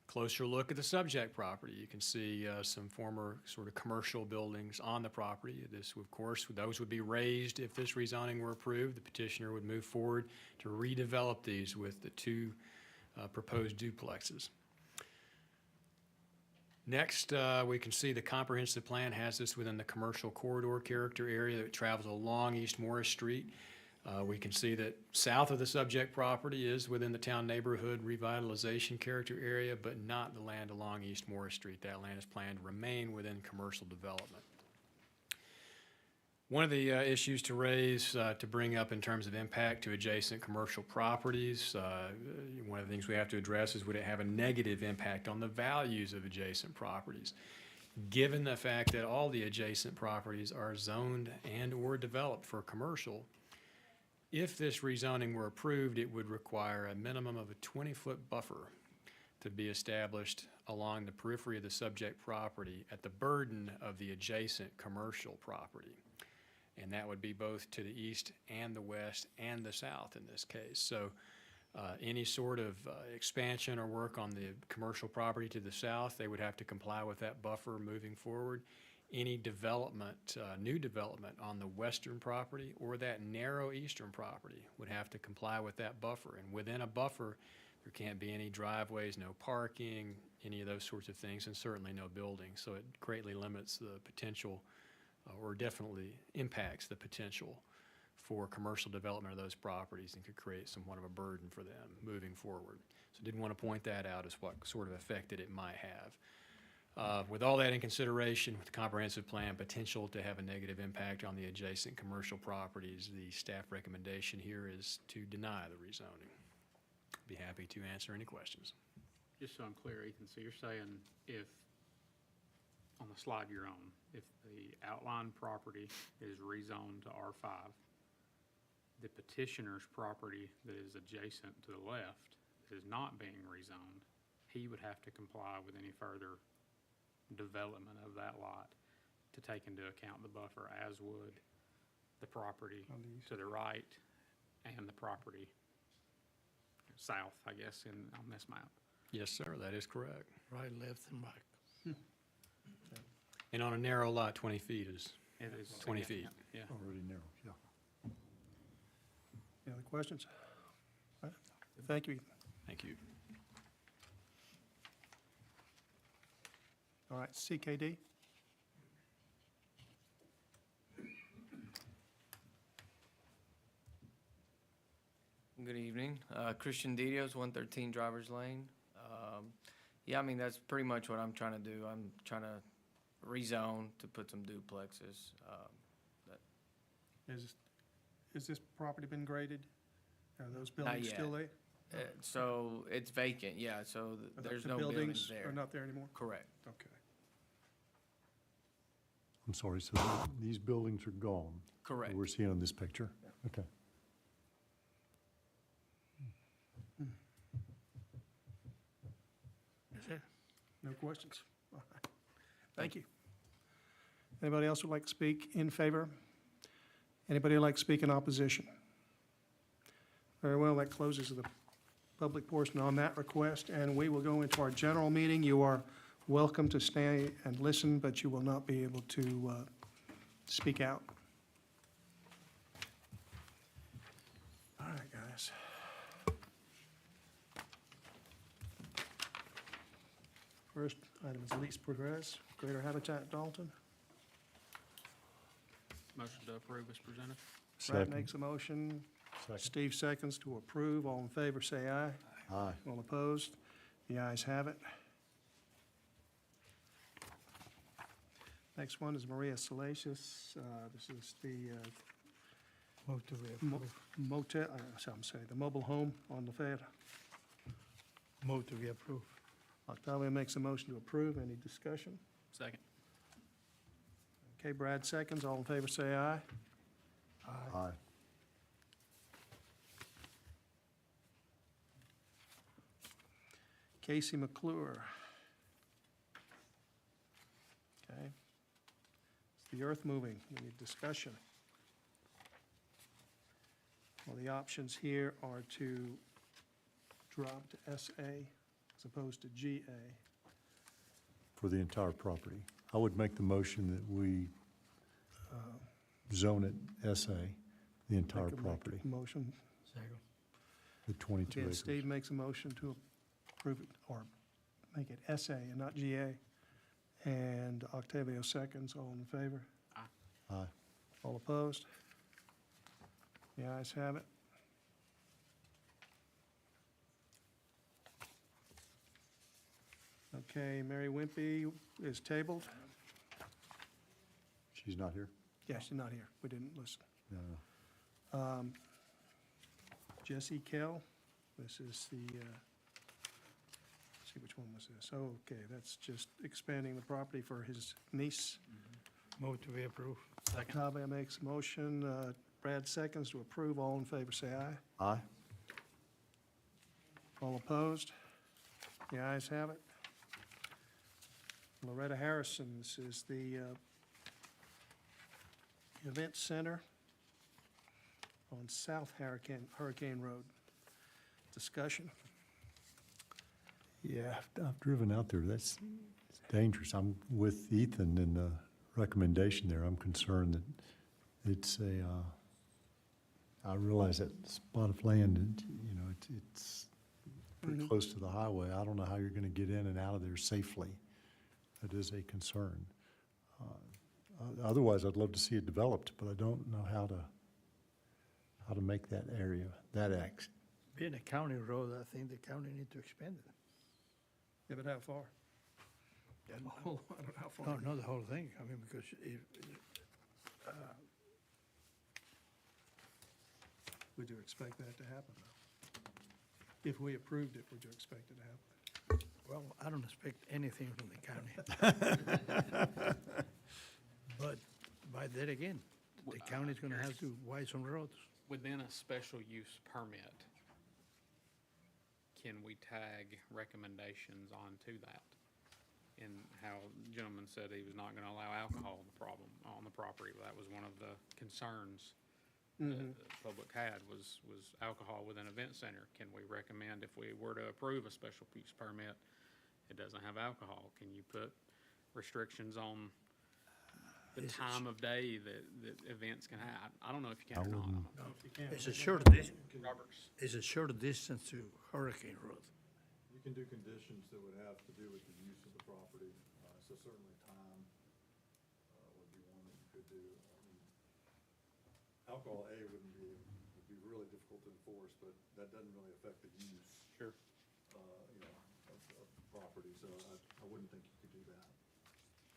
Closer look at the subject property. You can see some former sort of commercial buildings on the property. This, of course, those would be raised if this rezoning were approved. The petitioner would move forward to redevelop these with the two proposed duplexes. Next, we can see the comprehensive plan has this within the commercial corridor character area that travels along East Morris Street. We can see that south of the subject property is within the town neighborhood revitalization character area, but not the land along East Morris Street. That land is planned to remain within commercial development. One of the issues to raise, to bring up in terms of impact to adjacent commercial properties, one of the things we have to address is would it have a negative impact on the values of adjacent properties? Given the fact that all the adjacent properties are zoned and or developed for commercial, if this rezoning were approved, it would require a minimum of a 20-foot buffer to be established along the periphery of the subject property at the burden of the adjacent commercial property. And that would be both to the east and the west and the south in this case. So any sort of expansion or work on the commercial property to the south, they would have to comply with that buffer moving forward. Any development, new development on the western property or that narrow eastern property would have to comply with that buffer. And within a buffer, there can't be any driveways, no parking, any of those sorts of things, and certainly no buildings. So it greatly limits the potential or definitely impacts the potential for commercial development of those properties and could create somewhat of a burden for them moving forward. So did want to point that out as what sort of effect that it might have. With all that in consideration, with the comprehensive plan potential to have a negative impact on the adjacent commercial properties, the staff recommendation here is to deny the rezoning. Be happy to answer any questions. Just so I'm clear, Ethan, so you're saying if, on the slide you're on, if the outline property is rezoned to R5, the petitioner's property that is adjacent to the left that is not being rezoned, he would have to comply with any further development of that lot to take into account the buffer, as would the property to the right and the property south, I guess, on this map. Yes, sir, that is correct. Right, left, and back. And on a narrow lot, 20 feet is It is 20 feet. significant, Yeah. Already narrow, yeah. Any other questions? All right. Thank you. Thank you. All right, CKD? Good evening. Christian Didios, 113 Drivers Lane. Yeah, I mean, that's pretty much what I'm trying to do. I'm trying to rezone to put some duplexes. Is this property been graded? Are those Not buildings yet. still there? So it's vacant, yeah, so there's no buildings there. Are not there anymore? Correct. Okay. I'm sorry, so these buildings are gone? Correct. We're seeing on this picture? Okay. No questions? All right. Thank you. Anybody else would like to speak in favor? Anybody would like to speak in opposition? Very well, that closes the public portion on that request, and we will go into our general meeting. You are welcome to stay and listen, but you will not be able to speak out. All right, guys. First item is lease progress, Greater Habitat Dalton. Motion to approve is presented. Brad Second. makes a motion. Second. Steve seconds to approve. All in favor, say aye. Aye. All opposed? The ayes have it. Next one is Maria Salacious. This is the Move to mo- reapprove. motel, I'm sorry, the mobile home on Lafayette. Move to reapprove. Octavio makes a motion to approve. Any discussion? Second. Okay, Brad seconds. All in favor, say aye. Aye. Casey McClure. Okay. It's the earth moving. We need discussion. Well, the options here are to drop to SA as opposed to GA. For the entire property. I would make the motion that we zone it SA, the entire Make a property, Motion. Second. the 22 Again, acres. Steve makes a motion to approve it, or make it SA and not GA. And Octavio seconds. All in favor? Aye. All opposed? The ayes have it. Okay, Mary Wimpy is tabled. She's not here? Yeah, she's not here. We didn't listen. No. Jesse Kell, this is the, let's see, which one was this? Oh, okay, that's just expanding the property for his niece. Move to reapprove. Octavio makes a motion, Brad seconds to approve. All in favor, say aye. Aye. All opposed? The ayes have it. Loretta Harrison, this is the Event Center on South Hurricane Road. Discussion? Yeah, I've driven out there. That's it's dangerous. I'm with Ethan in the recommendation there. I'm concerned that it's a, I realize that spot of land, you know, it's pretty close to the highway. I don't know how you're going to get in and out of there safely. That is a concern. Otherwise, I'd love to see it developed, but I don't know how to make that area, that act. Being a county road, I think the county need to expand it. Yeah, but how far? I don't know how far. No, not the whole thing. I mean, because if, Would you expect that to happen, though? If we approved it, would you expect it to happen? well, I don't expect anything from the county. But by that again, the county's gonna have to widen some roads. Within a special use permit, can we tag recommendations onto that? And how the gentleman said he was not gonna allow alcohol on the property, that was one of the concerns that the public had, was alcohol within event center. Can we recommend, if we were to approve a special use permit, it doesn't have alcohol, can you put restrictions on the time of day that events can have? I don't know if you can or not. It's a short Roberts. it's a short distance to Hurricane Road. You can do conditions that would have to do with the use of the property, so certainly time would be one that you could do. I mean, alcohol, would be really difficult to enforce, but that doesn't really affect the use. Sure. You know, of the property, so I wouldn't think you could do that.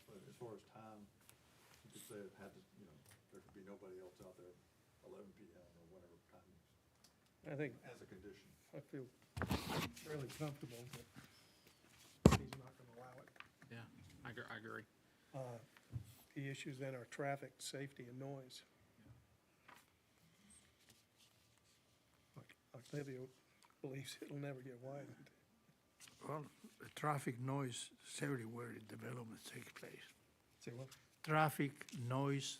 But as far as time, you could say it had to, you know, there could be nobody else out there 11 p.m. or whatever time, I think, as a condition. I feel fairly comfortable that he's not going to allow it. Yeah, I agree. The issues then are traffic, safety, and noise. Octavio believes it'll never get widened. Well, the traffic noise is everywhere development takes place. Say what? Traffic noise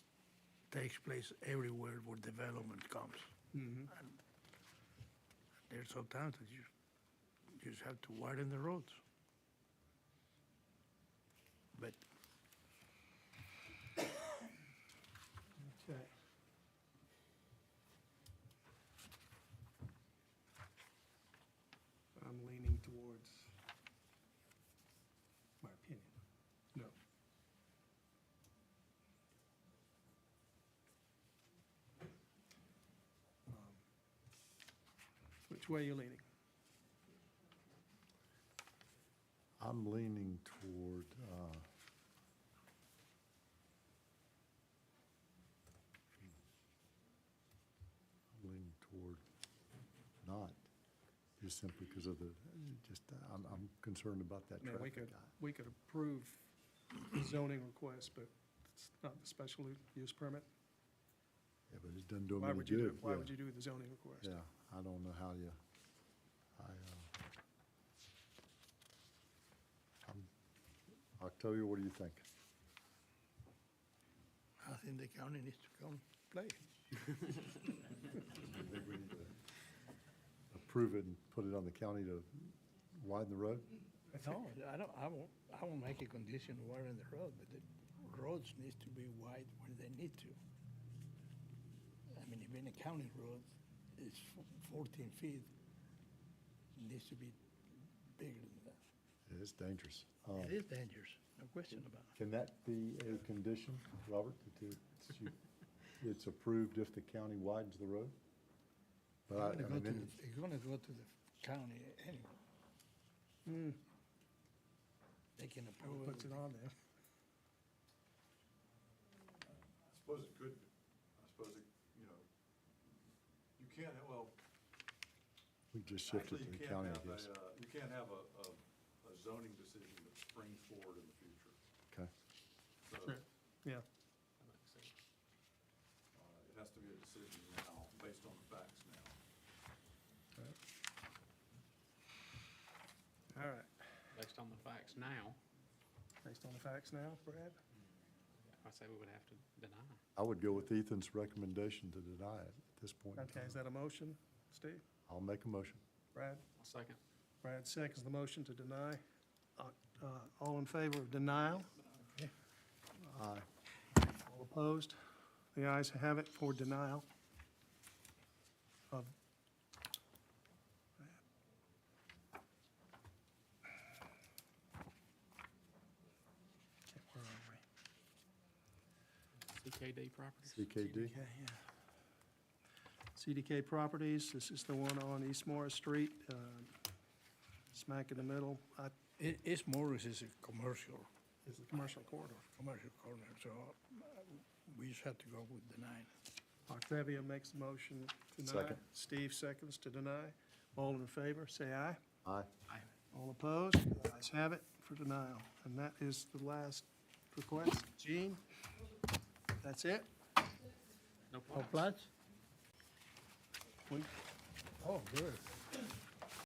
takes place everywhere where development comes. Mhm. And there's sometimes that you just have to widen the roads. But Okay. I'm leaning towards my opinion. No. Which way are you leaning? I'm leaning toward, I'm leaning toward not, just simply because of the, I'm concerned about that I mean, traffic. we could approve the zoning request, but it's not the special use permit. Yeah, but it doesn't do them Why any would you do, good. why Yeah. would you do the zoning request? Yeah, I don't know how you, Octavia, what do you think? I think the county needs to come play. You think we need to approve it and put it on the county to widen the road? No, I won't make a condition widening the road, but the roads needs to be wide where they need to. I mean, if in a county road, it's 14 feet, it needs to be bigger than that. It is dangerous. It is dangerous, no question about it. Can that be a condition, Robert, it's approved if the county widens the road? But It's gonna go to the county anyway. They can approve it. Puts it on there. I suppose it could, I suppose it, you know, you can't, well, We just shifted actually, to you the can't county, I have guess. you can't have a zoning decision that springs forward in the future. Okay. So, Sure. Yeah. it has to be a decision now, based on the facts now. All right. Based on the facts now, Based on the facts now, Brad? I say we would have to deny. I would go with Ethan's recommendation to deny it at this point in Okay, is time. that a motion, Steve? I'll make a motion. Brad? I'll second. Brad seconds the motion to deny. All in favor of denial? Aye. All opposed? The ayes have it for denial of. Where are we? CKD properties? CKD? CDK Properties, this is the one on East Morris Street, smack in the middle. East Morris is a commercial Is the commercial corridor. corner, so we just have to go with denying. Octavia makes the motion to deny. Second. Steve seconds to deny. All in favor, say aye. Aye. All opposed? The ayes have it for denial. And that is the last request. Gene? That's it? No Oh, Platts? We- Oh, good.